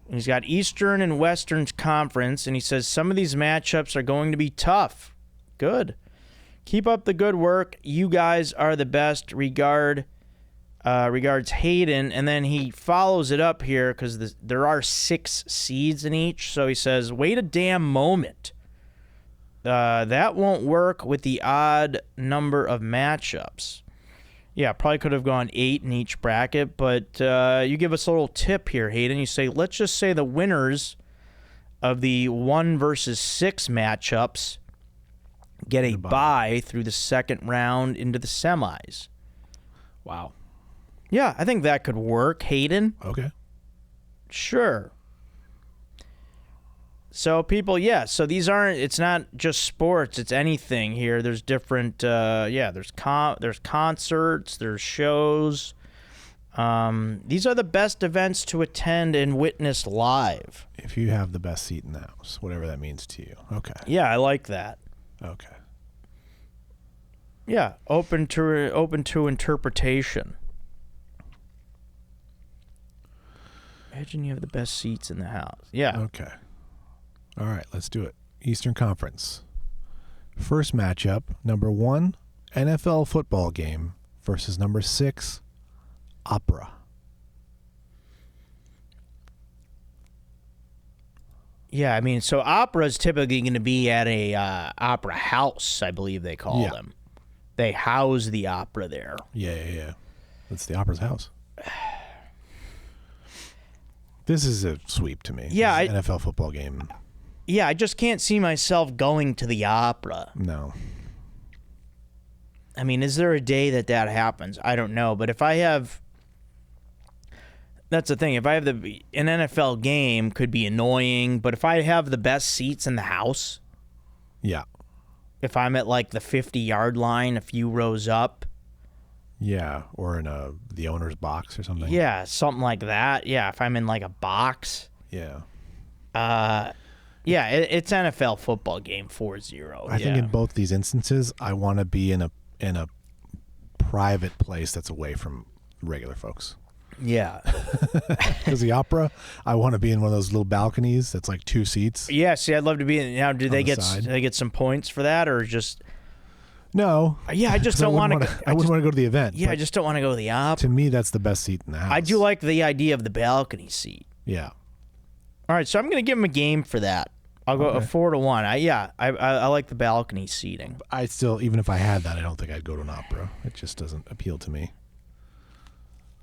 He's got Eastern and Western Conference, and he says some of these matchups are going to be tough. Good. Keep up the good work. You guys are the best. Regards Hayden. And then he follows it up here because there are 6 seeds in each. So he says, wait a damn moment. That won't work with the odd number of matchups. Yeah, probably could have gone 8 in each bracket, but you give us a little tip here, Hayden. You say, let's just say the winners of the 1 versus 6 matchups get a bye through the second round into the semis. Wow. Yeah, I think that could work, Hayden. Okay. Sure. So people, yeah, so these aren't, it's not just sports, it's anything here. There's different, there's concerts, there's shows. These are the best events to attend and witness live. If you have the best seat in the house, whatever that means to you. Okay. Yeah, I like that. Okay. Yeah, open to interpretation. Imagine you have the best seats in the house. Yeah. Okay. All right, let's do it. Eastern Conference. First matchup, number 1, NFL football game versus number 6, opera. Yeah, I mean, so opera is typically going to be at a opera house, I believe they call them. They house the opera there. Yeah. That's the opera's house. This is a sweep to me. Yeah, NFL football game. Yeah, I just can't see myself going to the opera. No. I mean, is there a day that happens? I don't know. But if I have... That's the thing. If I have an NFL game, could be annoying. But if I have the best seats in the house... Yeah. If I'm at, like, the 50-yard line, a few rows up... Yeah, or in the owner's box or something. Yeah, something like that. Yeah, if I'm in, like, a box... Yeah. Yeah, it's NFL football game 4-0. I think in both these instances, I want to be in a private place that's away from regular folks. Yeah. Because the opera, I want to be in one of those little balconies that's like 2 seats. Yeah, see, I'd love to be in. Now, do they get some points for that, or just? No. Yeah, I just don't want to. I wouldn't want to go to the event. Yeah, I just don't want to go to the opera. To me, that's the best seat in the house. I do like the idea of the balcony seat. Yeah. All right, so I'm going to give him a game for that. I'll go a Okay. 4-1. I like the balcony seating. I still, even if I had that, I don't think I'd go to an opera. It just doesn't appeal to me.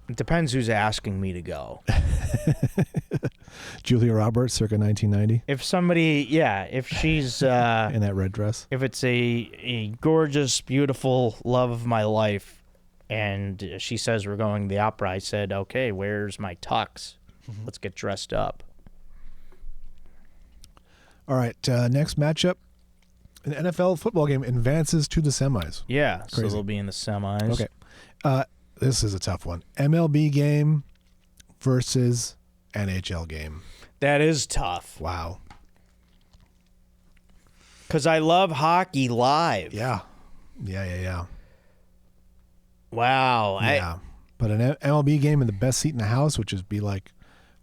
It depends who's asking me to go. Julia Roberts, circa 1990, If somebody, if she's, in that red dress. if it's a gorgeous, beautiful love of my life, and she says we're going to the opera, I said, okay, where's my tux? Let's get dressed up. All right, next matchup. An NFL football game advances to the semis. Yeah, so Crazy. they'll be in the semis. Okay. This is a tough one. MLB game versus NHL game. That is tough. Wow. Because I love hockey live. Yeah. Wow. Yeah. But an MLB game in the best seat in the house, which is be like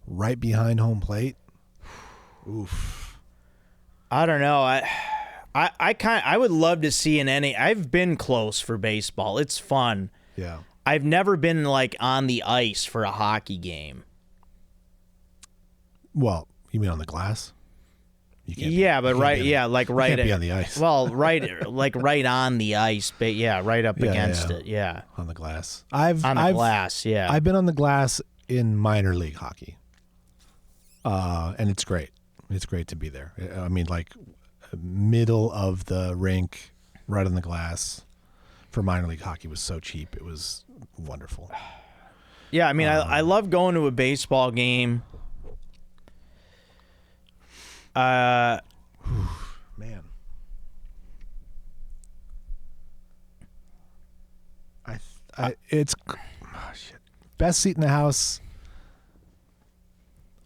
right behind home plate. Oof. I don't know. I would love to see an NA. I've been close for baseball. It's fun. Yeah. I've never been like on the ice for a hockey game. Well, you mean on the glass? You can't Yeah, be, but you can't right, be on- yeah, like you right can't be on the ice. Well, right, like right on the ice, but yeah, right up Yeah, against yeah. it. Yeah, On the glass. on the glass. Yeah, I've been on the glass in minor league hockey. And it's great. It's great to be there. I mean, like middle of the rink, right on the glass for minor league hockey was so cheap. It was wonderful. yeah. I mean, I love going to a baseball game. Man. It's shit. Best seat in the house.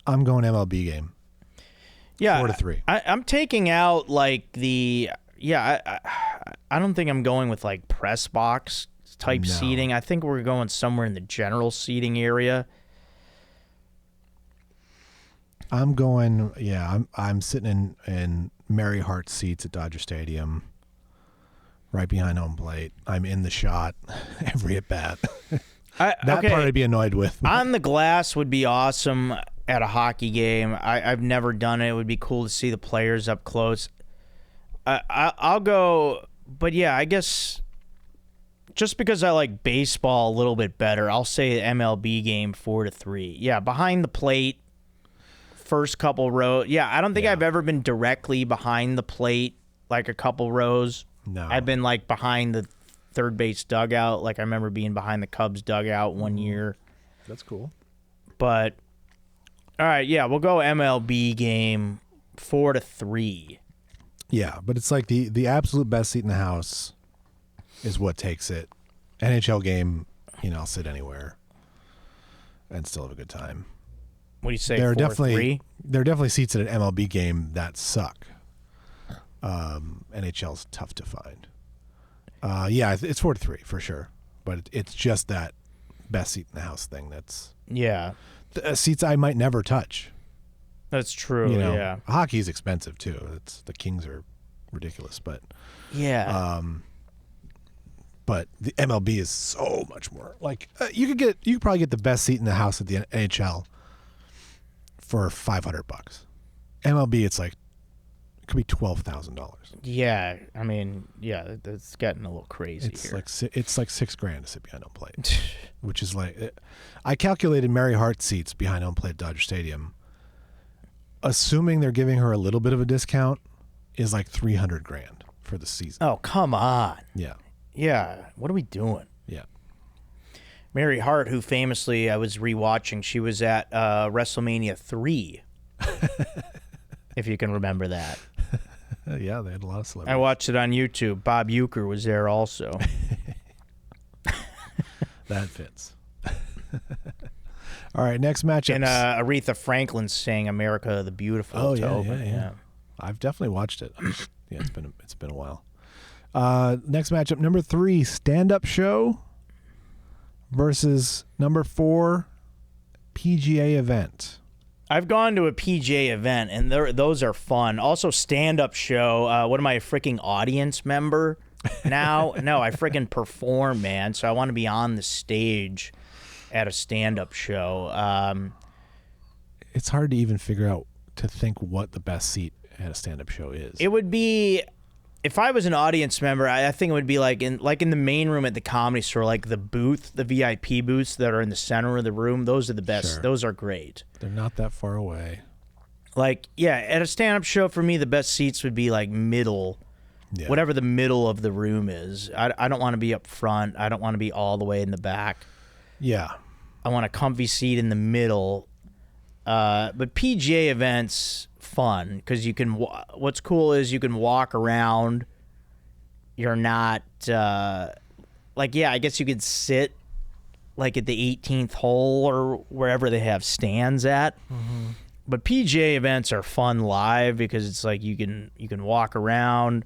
I'm going MLB game. Yeah, 4-3. I'm taking out like the I don't think I'm going with like press box type No. seating. I think we're going somewhere in the general seating area. I'm going. Yeah, I'm sitting in Mary Hart seats at Dodger Stadium, right behind home plate. I'm in the shot every at bat. That Okay. part I'd be annoyed with. On the glass would be awesome at a hockey game. I've never done it. It would be cool to see the players up close. I'll go, but yeah, I guess just because I like baseball a little bit better, I'll say MLB game 4-3. Yeah, behind the plate, first couple rows. Yeah, I don't think Yeah. I've ever been directly behind the plate, like a couple rows. No. I've been like behind the third base dugout. Like I remember being behind the Cubs dugout one year. That's cool. But all right, yeah, we'll go MLB game 4-3. Yeah, but it's like the absolute best seat in the house is what takes it. NHL game, I'll sit anywhere and still have a good time. What do you say? There are 4-3? definitely seats at an MLB game that suck. NHL's tough to find. Yeah, it's 4-3 for sure, but it's just that best seat in the house thing. That's Yeah, seats I might never touch. that's true. Yeah, Hockey's expensive too. The Kings are ridiculous, but yeah. but the MLB is so much more. Like you could probably get the best seat in the house at the NHL for $500. MLB, it's like it could be $12,000. Yeah, I mean, yeah, it's getting a little crazy It's here. like it's like $6,000 to sit behind home plate, which is like I calculated Mary Hart seats behind home plate at Dodger Stadium. Assuming they're giving her a little bit of a discount, is like $300,000 for the season. Oh, come on. Yeah, Yeah, what are we doing? yeah. Mary Hart, who famously I was rewatching, she was at WrestleMania 3. If you can remember that. Yeah, they had a lot of I celebrities. watched it on YouTube. Bob Uecker was there also. That fits. All right, next matchup. And Aretha Franklin sang "America the Beautiful." Oh to yeah, open. yeah. I've definitely watched it. Yeah, it's been a while. Next matchup, number 3, stand-up show versus number 4, PGA event. I've gone to a PGA event, and those are fun. Also, stand-up show. What am I, a freaking audience member now? No, I freaking perform, man. So I want to be on the stage at a stand-up show. It's hard to even figure out to think what the best seat at a stand-up show is. It would be, if I was an audience member, I think it would be like in the main room at the Comedy Store, like the booth, the VIP booths that are in the center of the room. Those are the best. Sure. Those are great. They're not that far away. Like, yeah, at a stand-up show, for me, the best seats would be like middle, whatever the middle of the room is. I don't want to be up front. I don't want to be all the way in the back. Yeah. I want a comfy seat in the middle. But PGA events, fun, because you can. What's cool is you can walk around. You're not I guess you could sit like at the 18th hole or wherever they have stands at. Mm-hmm. But PGA events are fun live because it's like you can walk around,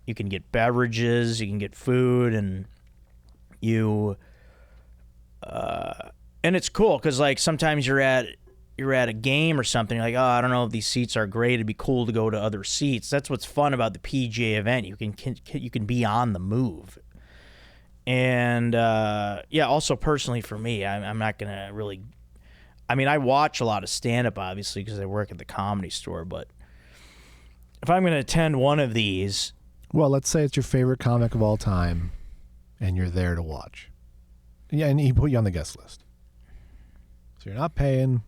you can get beverages, you can get food, and and it's cool because like sometimes you're at a game or something, you're like, oh, I don't know if these seats are great. It'd be cool to go to other seats. That's what's fun about the PGA event. You can be on the move. And also personally for me, I'm not gonna really. I mean, I watch a lot of stand-up, obviously, because I work at the Comedy Store, but if I'm going to attend one of these... Well, let's say it's your favorite comic of all time, and you're there to watch. Yeah, and he put you on the guest list. So you're not paying.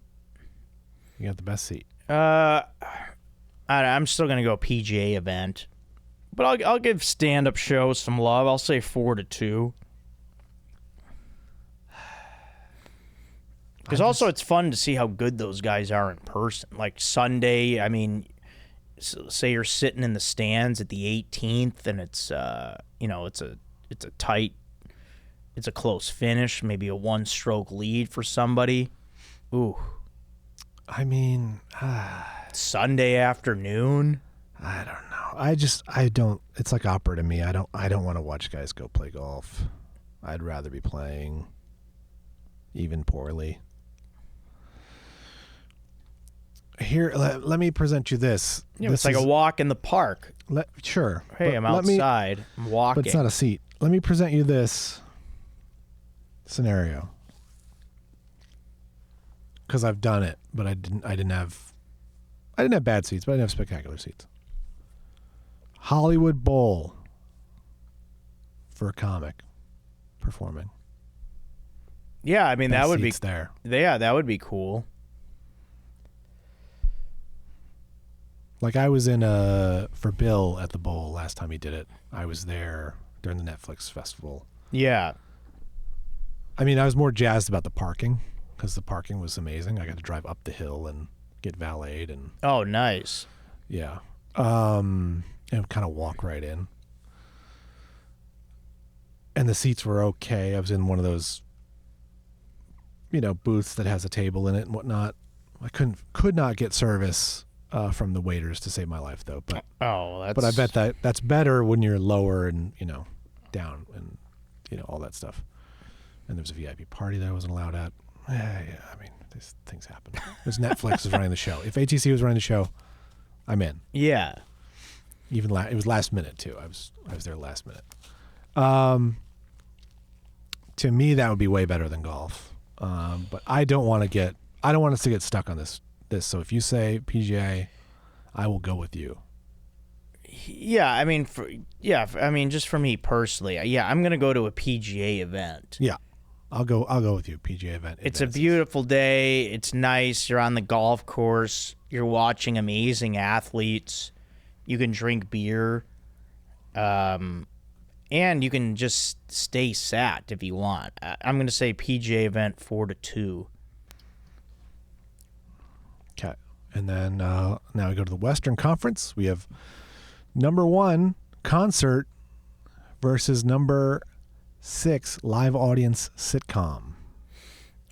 You got the best seat. I'm still going to go PGA event, but I'll give stand-up shows some love. I'll say 4-2. Because also it's fun to see how good those guys are in person. Like Sunday, I mean, say you're sitting in the stands at the 18th, and it's it's a close finish, maybe a 1-stroke lead for somebody. Ooh. I mean, Sunday afternoon. I don't know. I don't. It's like opera to me. I don't want to watch guys go play golf. I'd rather be playing, even poorly. Here, let me present you this. Yeah, it's like a walk in the park. Sure. Hey, I'm outside. I'm walking. But it's not a seat. Let me present you this scenario. Because I've done it, but I didn't have bad seats, but I didn't have spectacular seats. Hollywood Bowl for a comic performing. Yeah, I mean, that would be there. Yeah, that would be cool. Like I was in for Bill at the Bowl last time he did it. I was there during the Netflix festival. Yeah. I mean, I was more jazzed about the parking because the parking was amazing. I got to drive up the hill and get valeted and. Oh, nice. Yeah. And kind of walk right in. And the seats were okay. I was in one of those, booths that has a table in it and whatnot. I could not get service from the waiters to save my life though. But but I bet that's better when you're lower and down and all that stuff. And there was a VIP party that I wasn't allowed at. Yeah. I mean, these things happen. There's Netflix is running the show. If ATC was running the show, I'm in. Yeah. Even it was last minute too. I was there last minute. To me, that would be way better than golf. But I don't want us to get stuck on this. So if you say PGA, I will go with you. Yeah, I mean, just for me personally, I'm gonna go to a PGA event. Yeah, I'll go with you. PGA event. It's a beautiful day. It's nice. You're on the golf course. You're watching amazing athletes. You can drink beer, and you can just stay sat if you want. I'm gonna say PGA event 4-2. Okay, and then now we go to the Western Conference. We have number 1 concert versus number 6 live audience sitcom.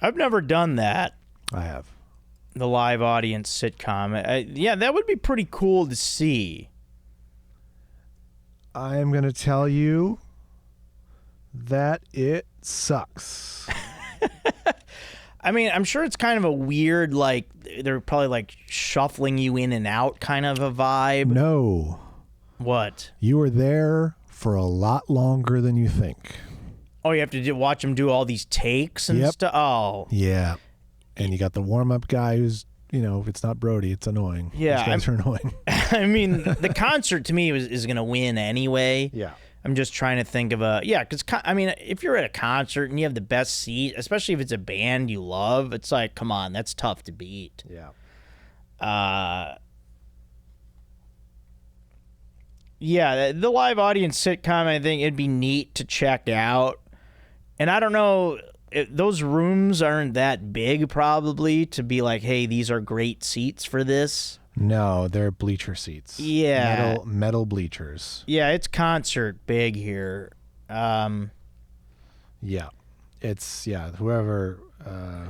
I've never done that. I have. The live audience sitcom. Yeah, that would be pretty cool to see. I am going to tell you that it sucks. I mean, I'm sure it's kind of a weird, like, they're probably like shuffling you in and out kind of a vibe. No. What? You were there for a lot longer than you think. Oh, you have to watch them do all these takes and stuff? Oh. Yeah. And you got the warm-up guy who's, if it's not Brody, it's annoying. Yeah. These guys are annoying. I mean, the concert to me is going to win anyway. Yeah. I'm just trying to think of because I mean, if you're at a concert and you have the best seat, especially if it's a band you love, it's like, come on, that's tough to beat. Yeah. Yeah, the live audience sitcom, I think it'd be neat to check out. And I don't know, those rooms aren't that big probably to be like, hey, these are great seats for this. No, they're bleacher seats. Yeah. Metal bleachers. Yeah, it's concert big here. Yeah. It's, whoever,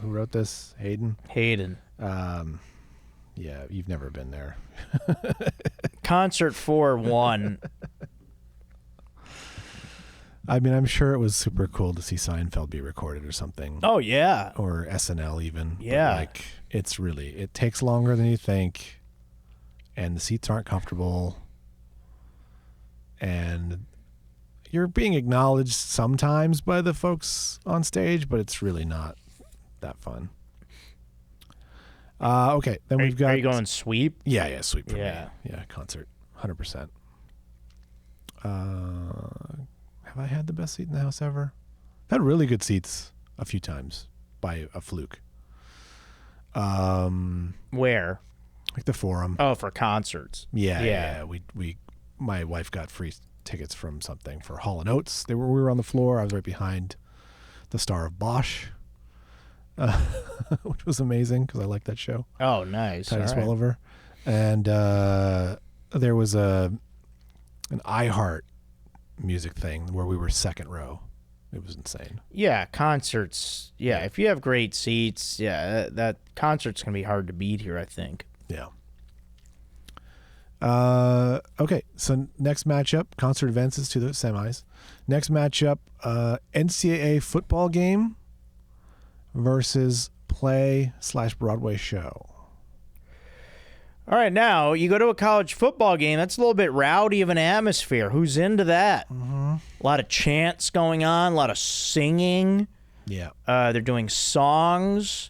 who wrote this, Hayden? Yeah, you've never been there. Concert 4-1. I mean, I'm sure it was super cool to see Seinfeld be recorded or something. Oh, yeah. Or SNL even. Yeah. But like, it takes longer than you think. And the seats aren't comfortable. And you're being acknowledged sometimes by the folks on stage, but it's really not that fun. Okay, then we've got... Are you going sweep? Yeah, sweep for me. Yeah. Yeah, concert, 100%. Have I had the best seat in the house ever? I've had really good seats a few times by a fluke. Where? Like the Forum. Oh, for concerts. Yeah. We my wife got free tickets from something for Hall & Oates. We were on the floor. I was right behind the star of Bosch, which was amazing because I like that show. Oh, nice. Titus All right. Welliver. And there was an iHeart music thing where we were second row. It was insane. Yeah, concerts. Yeah, if you have great seats, that concert's going to be hard to beat here, I think. Yeah. Okay, so next matchup, concert advances to the semis. Next matchup, NCAA football game versus play/Broadway show. All right, now you go to a college football game. That's a little bit rowdy of an atmosphere. Who's into that? Mm-hmm. A lot of chants going on, a lot of singing. Yeah. They're doing songs.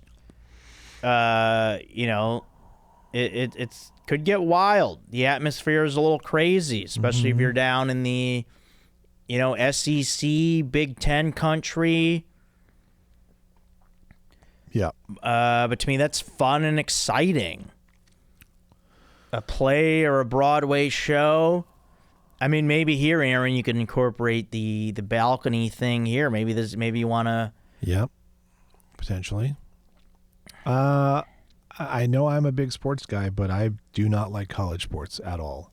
It's could get wild. The atmosphere is a little crazy, especially if you're down in the, SEC, Big Ten country. Yeah. But to me, that's fun and exciting. A play or a Broadway show. I mean, maybe here, Aaron, you can incorporate the balcony thing here. Maybe you want to. Yep. Potentially. I know I'm a big sports guy, but I do not like college sports at all.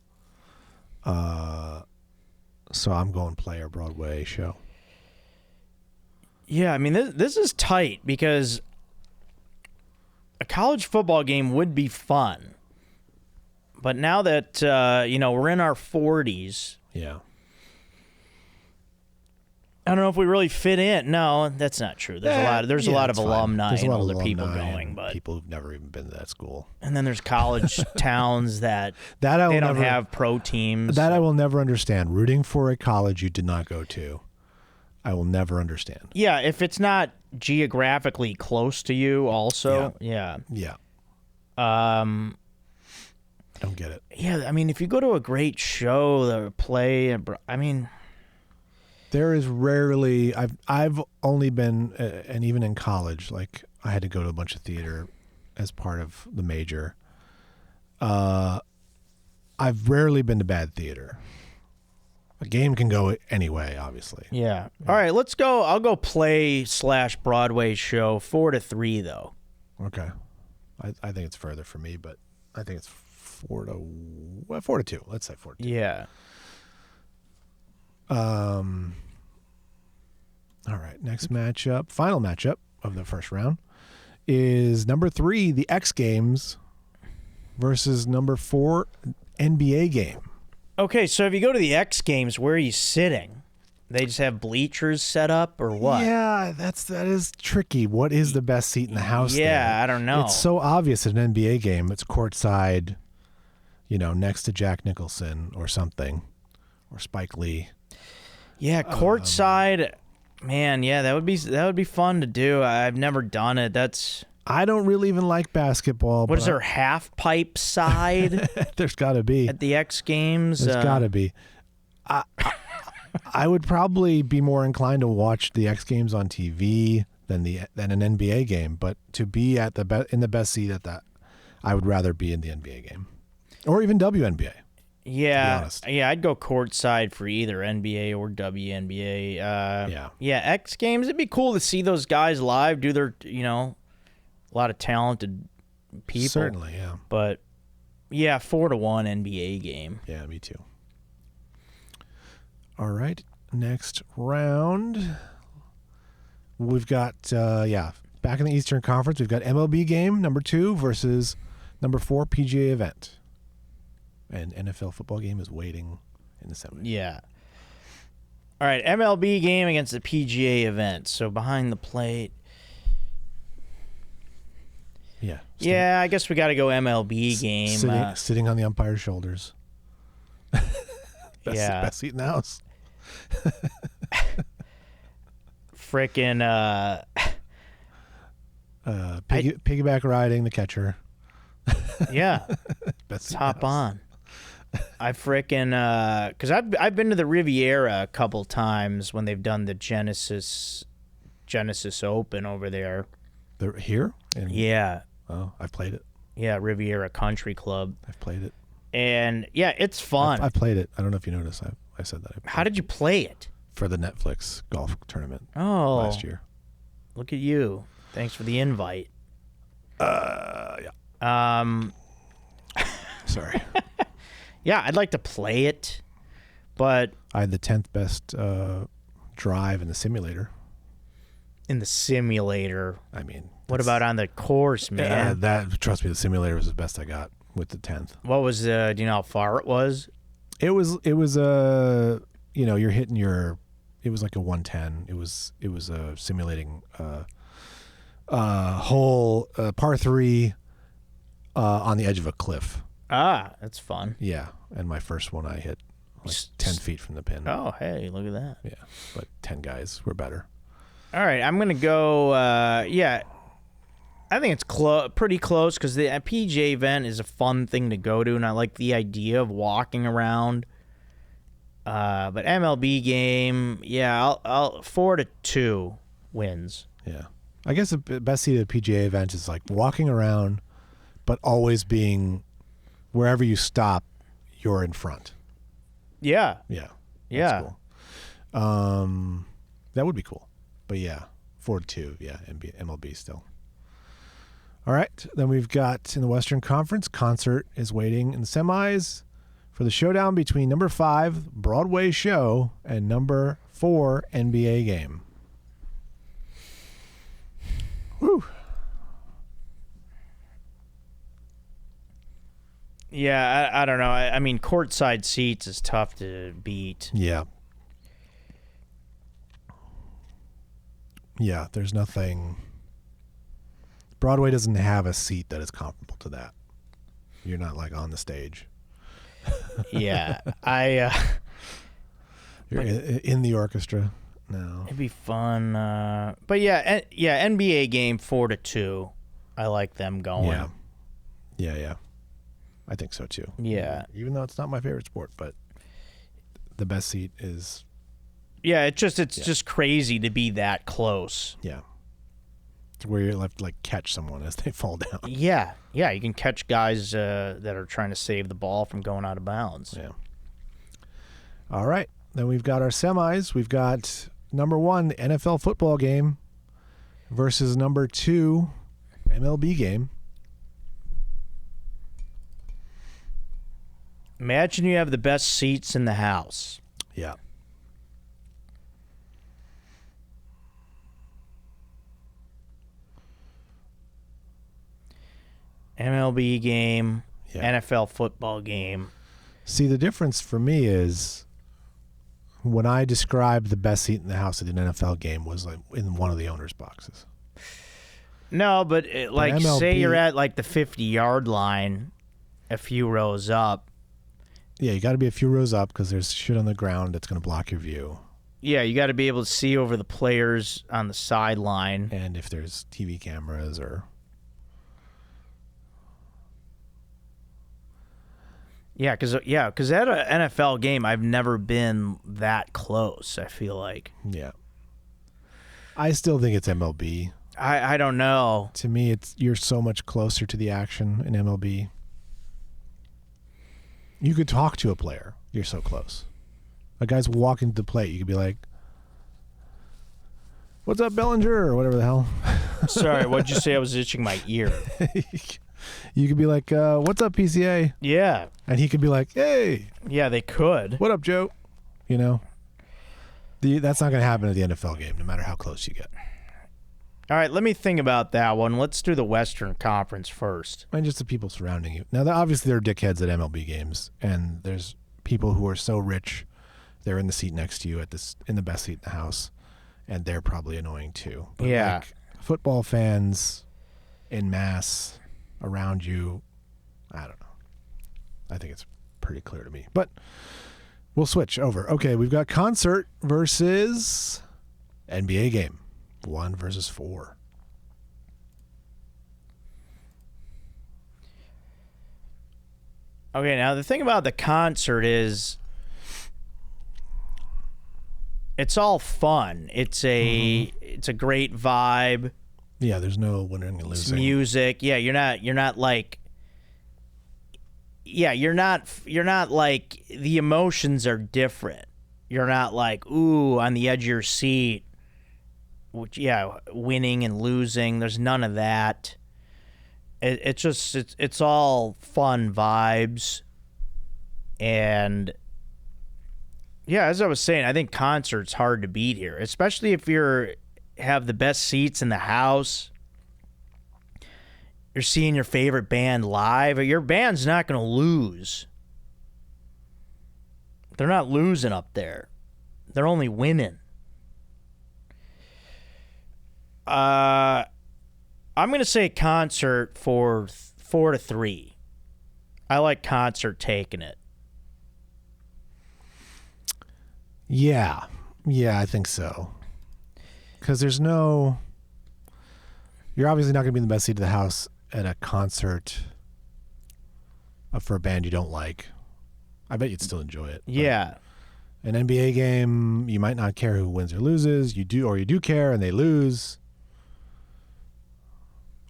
So I'm going play or Broadway show. Yeah, I mean, this is tight because a college football game would be fun. But now that, we're in our 40s. Yeah. I don't know if we really fit in. No, that's not true. There's a lot of alumni and older people going, but people who've never even been to that school. And then there's college towns that they don't have pro teams. That I will never understand. Rooting for a college you did not go to, I will never understand. Yeah, if it's not geographically close to you, also, yeah. Don't get it. Yeah, I mean, if you go to a great show or play, I mean. There is rarely, I've only been, and even in college, like I had to go to a bunch of theater as part of the major. I've rarely been to bad theater. A game can go anyway, obviously. Yeah. All right, let's go. I'll go play/Broadway show 4-3 though. Okay. I think it's further for me, but I think it's 4-2. Let's say 4-2. Yeah. All right, next matchup, final matchup of the first round is number 3, the X Games versus number 4, NBA game. Okay, so if you go to the X Games, where are you sitting? They just have bleachers set up or what? Yeah, that is tricky. What is the best seat in the house? Yeah, there? I don't know. It's so obvious at an NBA game. It's courtside, next to Jack Nicholson or something, or Spike Lee. Yeah, courtside, man. Yeah, that would be fun to do. I've never done it. I don't really even like basketball. What is there, half pipe side There's got to be. at the X Games? There's got to be. I would probably be more inclined to watch the X Games on TV than an NBA game, but to be at in the best seat at that, I would rather be in the NBA game, or even WNBA. Yeah, I'd go courtside for either NBA or WNBA. Yeah, X Games. It'd be cool to see those guys live, do their, a lot of talented people. Certainly, yeah. But yeah, 4-1 NBA game. Yeah, me too. All right, next round. We've got, back in the Eastern Conference, we've got MLB game number 2 versus number 4 PGA event. And NFL football game is waiting in the semis. Yeah. All right, MLB game against the PGA event. So behind the plate. Yeah. Yeah, I guess we got to go MLB game. Sitting on the umpire's shoulders. Best seat in the house. Frickin' piggyback riding the catcher. Yeah. Best seat Hop in the house. on. I frickin' because I've been to the Riviera a couple times when they've done the Genesis Open over there. They're here? Yeah. Oh, I've played it. Yeah, Riviera Country Club. I've played it. And yeah, it's fun. I've played it. I don't know if you noticed. I said that. How did you play it? For the Netflix golf tournament last year. Look at you. Thanks for the invite. Yeah. Sorry. Yeah, I'd like to play it, but I had the 10th best drive in the simulator. In the simulator. I mean, what about on the course, man? Trust me, the simulator was the best I got with the 10th. What was do you know how far it was? It was you're hitting it was like a 110. It was simulating hole par 3 on the edge of a cliff. Ah, that's fun. Yeah, and my first one I hit like 10 feet from the pin. Oh, hey, look at that. Yeah, but 10 guys were better. All right, I'm going to go, I think it's pretty close because the PGA event is a fun thing to go to, and I like the idea of walking around. But MLB game, I'll 4-2 wins. Yeah. I guess the best seat at a PGA event is like walking around, but always being wherever you stop, you're in front. Yeah. Yeah. Yeah. Cool. That would be cool. But yeah, 4-2. Yeah, MLB still. All right. Then we've got in the Western Conference, Concert is waiting in the semis for the showdown between number 5 Broadway Show and number 4 NBA game. Woo. Yeah, I don't know. I mean, courtside seats is tough to beat. Yeah. Yeah, there's nothing. Broadway doesn't have a seat that is comparable to that. You're not like on the stage. Yeah, You're in the orchestra. No. It'd be fun. But yeah, NBA game 4-2. I like them going. Yeah. I think so too. Yeah. Even though it's not my favorite sport, but the best seat is. Yeah, it's just crazy to be that close. Yeah. It's where you're left to like catch someone as they fall down. Yeah, you can catch guys that are trying to save the ball from going out of bounds. Yeah. All right. Then we've got our semis. We've got number 1, the NFL football game versus number 2, MLB game. Imagine you have the best seats in the house. Yeah. MLB game, NFL football game. See, the difference for me is when I described the best seat in the house at an NFL game was like in one of the owner's boxes. No, but MLB, say you're at like the 50-yard line, a few rows up. Yeah, you got to be a few rows up because there's shit on the ground that's going to block your view. Yeah, you got to be able to see over the players on the sideline. And if there's TV cameras or Yeah, because at an NFL game, I've never been that close, I feel like. Yeah. I still think it's MLB. I don't know. To me, you're so much closer to the action in MLB. You could talk to a player. You're so close. A guy's walking to the plate. You could be like, "What's up, Bellinger?" or whatever the hell. Sorry, what'd you say? I was itching my ear. You could be like, "What's up, PCA?" Yeah. And he could be like, "Hey." Yeah, they could. "What up, Joe?" You know? That's not going to happen at the NFL game, no matter how close you get. All right, let me think about that one. Let's do the Western Conference first. And just the people surrounding you. Now, obviously, there are dickheads at MLB games, and there's people who are so rich, they're in the seat next to you in the best seat in the house, and they're probably annoying too. But yeah. Like, football fans en masse around you, I don't know. I think it's pretty clear to me. But we'll switch over. Okay, we've got concert versus NBA game. 1 versus 4. Okay, now the thing about the concert is it's all fun. It's a great vibe. Yeah, there's no winning and losing. It's music. Yeah, you're not like you're not like the emotions are different. You're not like, ooh, on the edge of your seat. Which, yeah, winning and losing. There's none of that. It's all fun vibes. And yeah, as I was saying, I think concert's hard to beat here, especially if have the best seats in the house. You're seeing your favorite band live. Your band's not going to lose. They're not losing up there. They're only winning. I'm going to say concert for 4-3. I like concert taking it. Yeah, I think so. Because you're obviously not going to be in the best seat of the house at a concert for a band you don't like. I bet you'd still enjoy it. Yeah. An NBA game, you might not care who wins or loses. You do care and they lose.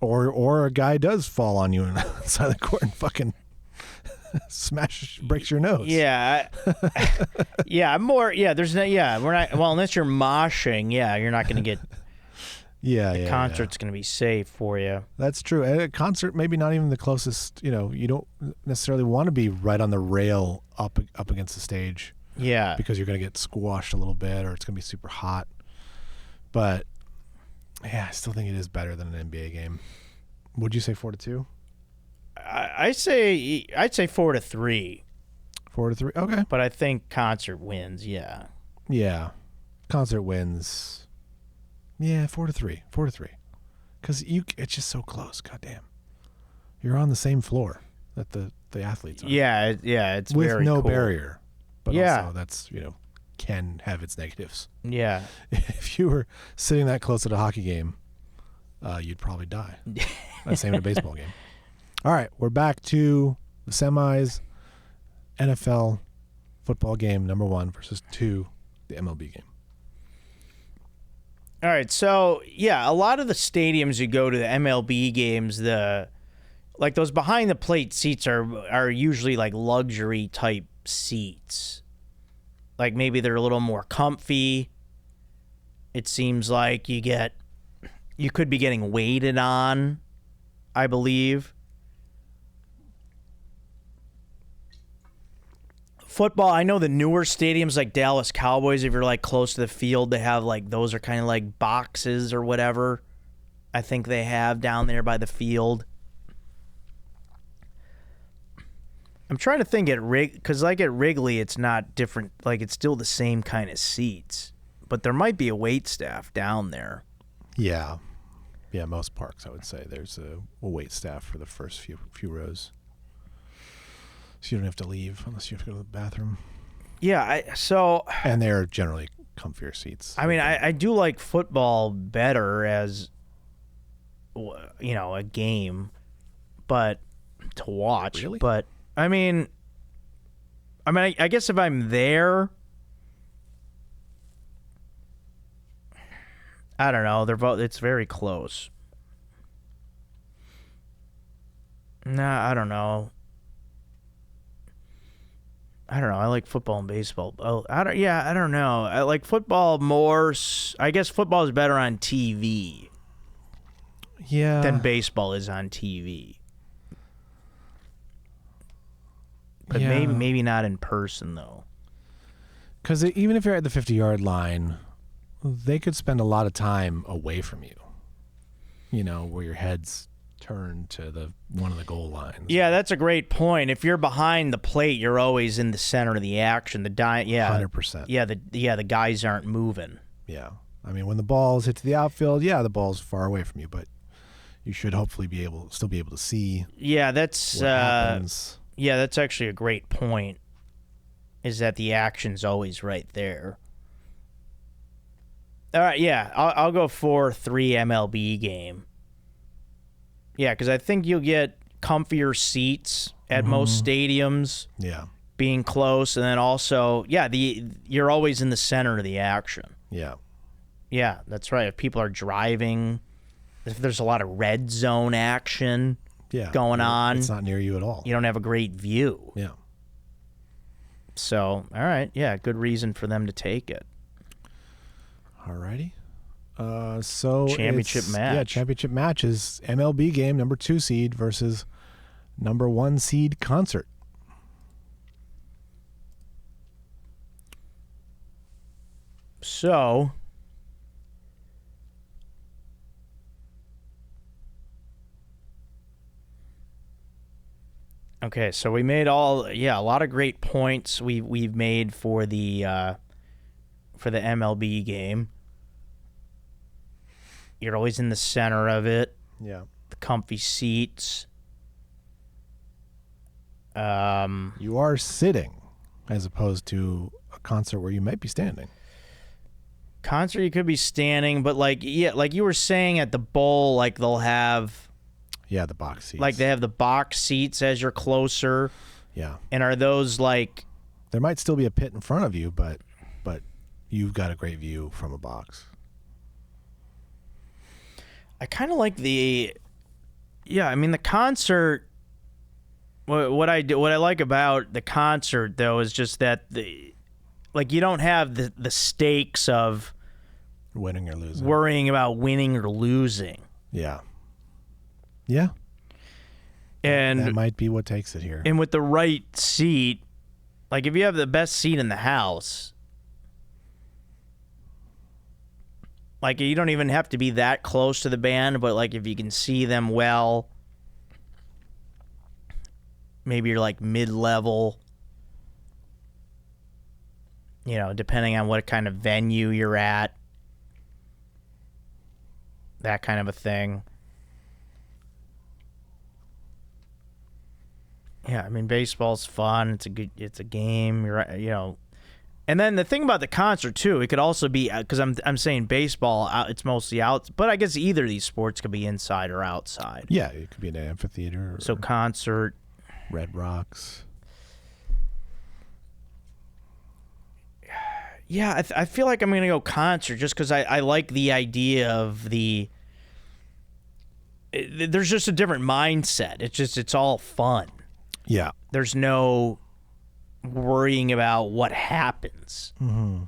Or a guy does fall on you on the side of the court and fucking breaks your nose. Yeah. There's no, we're not, well, unless you're moshing, you're not going to get, the concert's going to be safe for you. That's true. At a concert, maybe not even the closest, you don't necessarily want to be right on the rail up against the stage. Yeah. Because you're going to get squashed a little bit or it's going to be super hot. But yeah, I still think it is better than an NBA game. Would you say 4-2? I'd say 4-3. 4-3. Okay. But I think concert wins. Yeah. Yeah. Concert wins. Yeah, 4-3. 4-3. Because it's just so close. Goddamn. You're on the same floor that the athletes are. Yeah. It's with very no cool. barrier. But also that's can have its negatives. Yeah. If you were sitting that close at a hockey game, you'd probably die. Same in a baseball game. All right, we're back to the semis. NFL football game number 1 versus 2, the MLB game. All right, so a lot of the stadiums you go to, the MLB games, like those behind the plate seats are usually like luxury type seats. Like maybe they're a little more comfy. It seems like you could be getting waited on, I believe. Football, I know the newer stadiums like Dallas Cowboys, if you're like close to the field, they have like, those are kind of like boxes or whatever. I think they have down there by the field. I'm trying to think because like at Wrigley, it's not different. Like it's still the same kind of seats, but there might be a wait staff down there. Yeah. Yeah, most parks, I would say, there's a wait staff for the first few rows. So you don't have to leave unless you have to go to the bathroom. Yeah, and they're generally comfier seats. I mean, I do like football better as, a game, but to watch. Really? But, I mean, I mean, I guess if I'm there, I don't know. They're both. It's very close. Nah, I don't know. I like football and baseball. Oh, I don't know. I like football more. I guess football is better on TV than baseball is on TV. But maybe not in person though. Because even if you're at the 50-yard line, they could spend a lot of time away from you. You know, where your head's turned to one of the goal lines. Yeah, that's a great point. If you're behind the plate, you're always in the center of the action. 100%. Yeah, the guys aren't moving. Yeah, I mean, when the balls hit to the outfield, the ball's far away from you, but you should hopefully still be able to see. Yeah, that's what happens. Yeah, that's actually a great point. Is that the action's always right there? All right, yeah, I'll go 4-3 MLB game. Yeah, because I think you'll get comfier seats at most stadiums. Yeah. Being close, and then also, you're always in the center of the action. Yeah. Yeah, that's right. If people are driving, if there's a lot of red zone action going on, it's not near you at all. You don't have a great view. Yeah. So, all right, good reason for them to take it. All righty. So championship match. Yeah, championship match is MLB game, number 2 seed versus number 1 seed Concert. So, okay, so we made a lot of great points we've made for the MLB game. You're always in the center of it. Yeah. The comfy seats. You are sitting as opposed to a concert where you might be standing. Concert you could be standing, but like you were saying at the bowl, like they'll have the box seats. Like they have the box seats as you're closer. Yeah. And are those like there might still be a pit in front of you, but you've got a great view from a box. I kind of like the concert. What I like about the concert though is just that you don't have the stakes of winning or losing, worrying about winning or losing. Yeah. And that might be what takes it here. And with the right seat, like if you have the best seat in the house, like you don't even have to be that close to the band, but like if you can see them well, maybe you're like mid-level, depending on what kind of venue you're at, that kind of a thing. Yeah, I mean, baseball's fun. It's a game. You're and then the thing about the concert too, it could also be because I'm saying baseball, it's mostly out, but I guess either of these sports could be inside or outside. Yeah, it could be an amphitheater. So concert, Red Rocks. Yeah, I feel like I'm gonna go concert just because I like the idea of there's just a different mindset. It's all fun. Yeah. There's no worrying about what happens. Mm-hmm.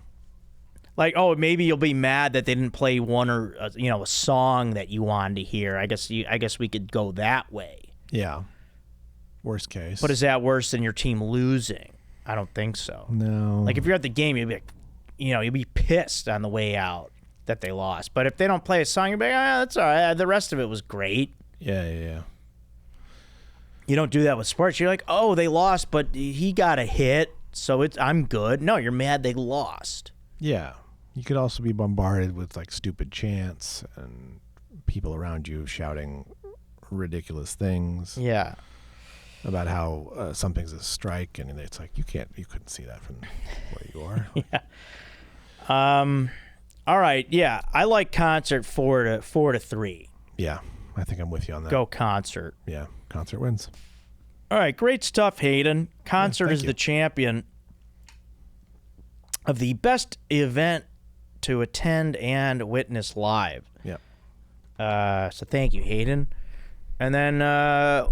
Like, oh, maybe you'll be mad that they didn't play one or a song that you wanted to hear. I guess we could go that way. Yeah. Worst case. But is that worse than your team losing? I don't think so. No. Like if you're at the game, you'd be like, you'd be pissed on the way out that they lost. But if they don't play a song, you'd be like, that's all right. The rest of it was great. Yeah. You don't do that with sports. You're like, oh, they lost, but he got a hit, so I'm good. No, you're mad they lost. Yeah. You could also be bombarded with like stupid chants and people around you shouting ridiculous things. Yeah. About how something's a strike, and it's like you couldn't see that from where you are. Yeah. All right. Yeah, I like concert 4-3. Yeah, I think I'm with you on that. Go concert. Yeah, concert wins. All right, great stuff, Hayden. Concert is the champion of the best event to attend and witness live. Yeah. So thank you, Hayden. And then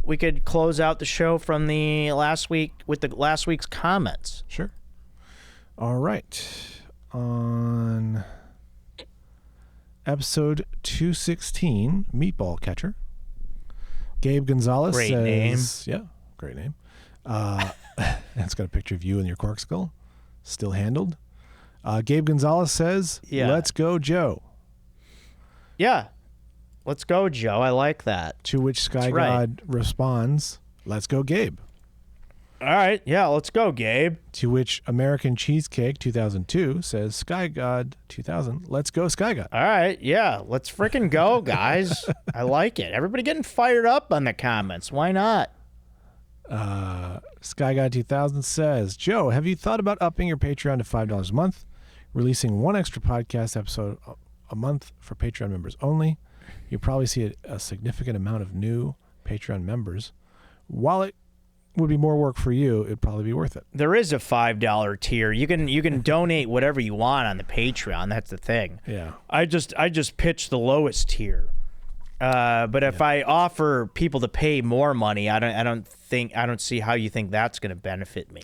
we could close out the show from the last week with the last week's comments. Sure. All right. On episode 216, Meatball Catcher, Gabe Gonzalez Great says... name. Yeah, great name. It's got a picture of you and your cork skull, still handled. Gabe Gonzalez says, Let's go, Joe. Yeah. Let's go, Joe. I like that. To which Sky God responds, Let's go, Gabe. All right. Yeah, let's go, Gabe. To which American Cheesecake 2002 says, Sky God 2000, let's go, Sky God. All right. Yeah, let's freaking go, guys. I like it. Everybody getting fired up on the comments. Why not? Sky God 2000 says, Joe, have you thought about upping your Patreon to $5 a month, releasing one extra podcast episode a month for Patreon members only? You probably see a significant amount of new Patreon members. While it would be more work for you, it'd probably be worth it. There is a $5 tier. You can donate whatever you want on the Patreon. That's the thing. Yeah. I just pitched the lowest tier. But if I offer people to pay more money, I don't see how you think that's going to benefit me.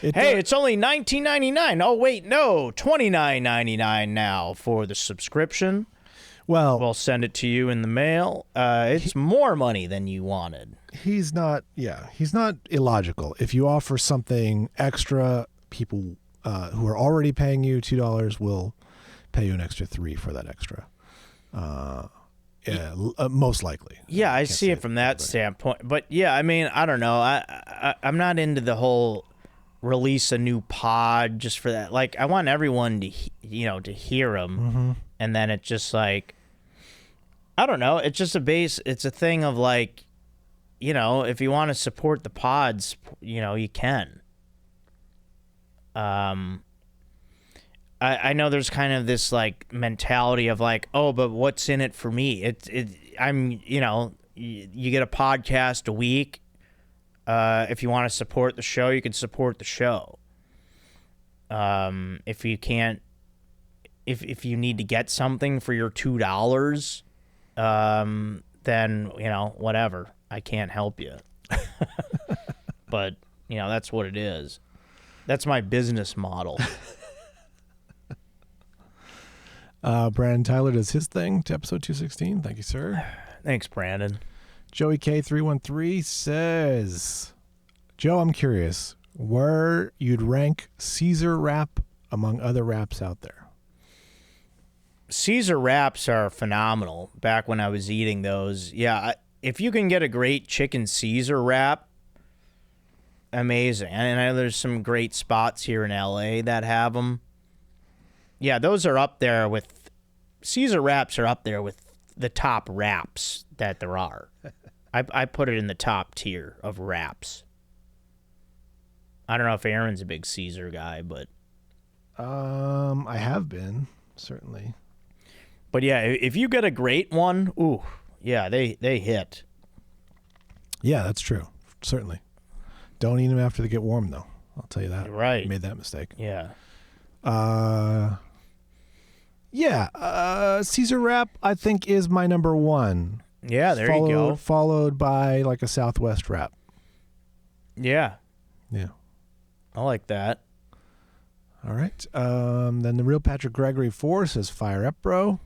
It's only $19.99. Oh wait, no, $29.99 now for the subscription. Well, we'll send it to you in the mail. It's more money than you wanted. He's not illogical. If you offer something extra, people who are already paying you $2 will pay you an extra $3 for that extra. Most likely. Yeah, I see it from that standpoint. But yeah, I mean, I don't know. I'm not into the whole release a new pod just for that. Like, I want everyone to hear them, and then it's just like, I don't know. It's just it's a thing of like, if you want to support the pods, you can. I know there's kind of this like mentality of like, oh, but what's in it for me? You get a podcast a week. If you want to support the show, you can support the show. If you can't, if you need to get something for your $2, then whatever. I can't help you. But that's what it is. That's my business model. Brandon Tyler does his thing to episode 216. Thank you, sir. Thanks, Brandon. Joey K313 says, Joe, I'm curious where you'd rank Caesar wrap among other wraps out there. Caesar wraps are phenomenal. Back when I was eating those, if you can get a great chicken Caesar wrap, amazing. And I know there's some great spots here in LA that have them. Yeah, those are up there with Caesar wraps are up there with the top wraps that there are. I put it in the top tier of wraps. I don't know if Aaron's a big Caesar guy, but I have been, certainly. But yeah, if you get a great one, ooh, yeah, they hit. Yeah, that's true. Certainly. Don't eat them after they get warm, though. I'll tell you that. You're right. I made that mistake. Yeah. Caesar wrap, I think, is my number one. Yeah, there you go. Followed by like a Southwest wrap. Yeah. Yeah. I like that. All right. Then the real Patrick Gregory 4 says, fire up, bro.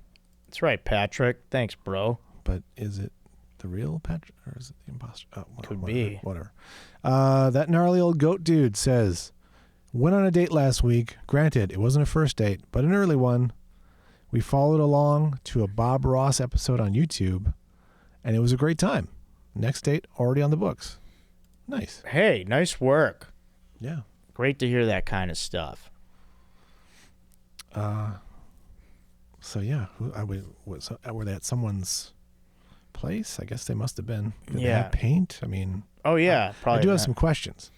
That's right, Patrick. Thanks, bro. But is it the real Patrick or is it the imposter? Oh, Could be. Whatever. That gnarly old goat dude says, went on a date last week. Granted, it wasn't a first date, but an early one. We followed along to a Bob Ross episode on YouTube, and it was a great time. Next date already on the books. Nice. Hey, nice work. Yeah. Great to hear that kind of stuff. So yeah, were they at someone's place? I guess they must have been. Did they have paint? I mean. Oh yeah, probably. I do have some questions.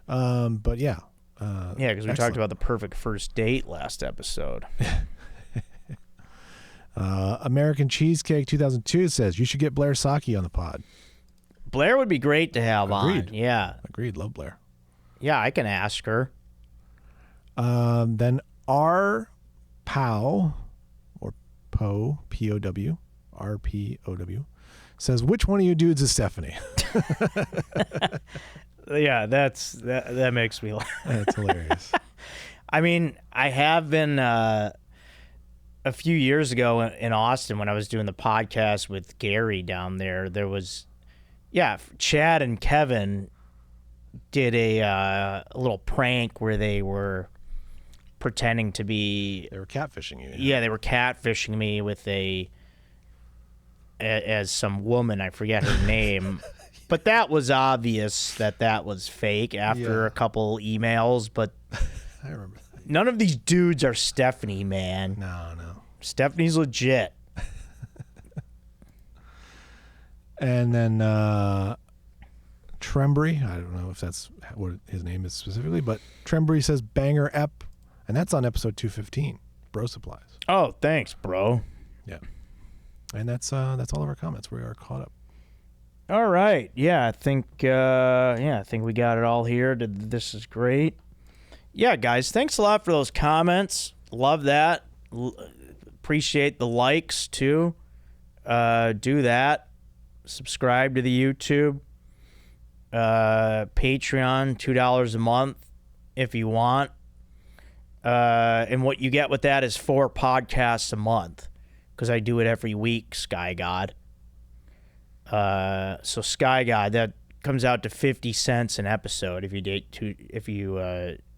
But yeah. Yeah, because we talked about the perfect first date last episode. American Cheesecake 2002 says you should get Blair Saki on the pod. Blair would be great to have Agreed. on. Yeah. Agreed. Love Blair. Yeah, I can ask her. Then R. Pow, or Poe, P-O-W, R-P-O-W, says, which one of you dudes is Stephanie? Yeah, that makes me laugh. That's hilarious. I mean, I have been a few years ago in Austin when I was doing the podcast with Gary down there. There was, Chad and Kevin did a little prank where they were pretending to be. They were catfishing you. Yeah, they were catfishing me with as some woman. I forget her name. But that was obvious that was fake after a couple emails. But I remember that. None of these dudes are Stephanie, man. No. Stephanie's legit. And then Trembry, I don't know if that's what his name is specifically, but Trembry says banger ep, and that's on episode 215, Bro Supplies. Oh, thanks, bro. Yeah. And that's all of our comments. We are caught up. All right. Yeah, I think we got it all here. This is great. Yeah, guys, thanks a lot for those comments. Love that. Appreciate the likes too. Do that. Subscribe to the YouTube. Patreon, $2 a month if you want. And what you get with that is 4 podcasts a month, because I do it every week, Sky God. So Sky God, that comes out to 50 cents an episode if you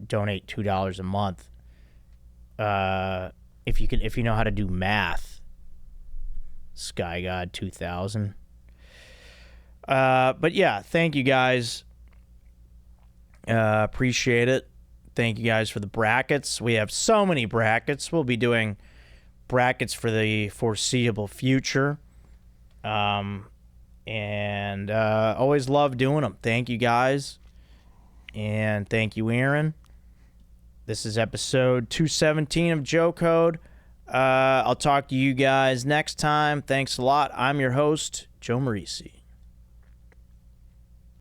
donate $2 a month. If you know how to do math, Sky God 2000. But yeah, thank you guys. Appreciate it. Thank you guys for the brackets. We have so many brackets. We'll be doing brackets for the foreseeable future. And always love doing them. Thank you guys. And thank you, Aaron. This is episode 217 of Joe Code. I'll talk to you guys next time. Thanks a lot. I'm your host, Joe Marrese.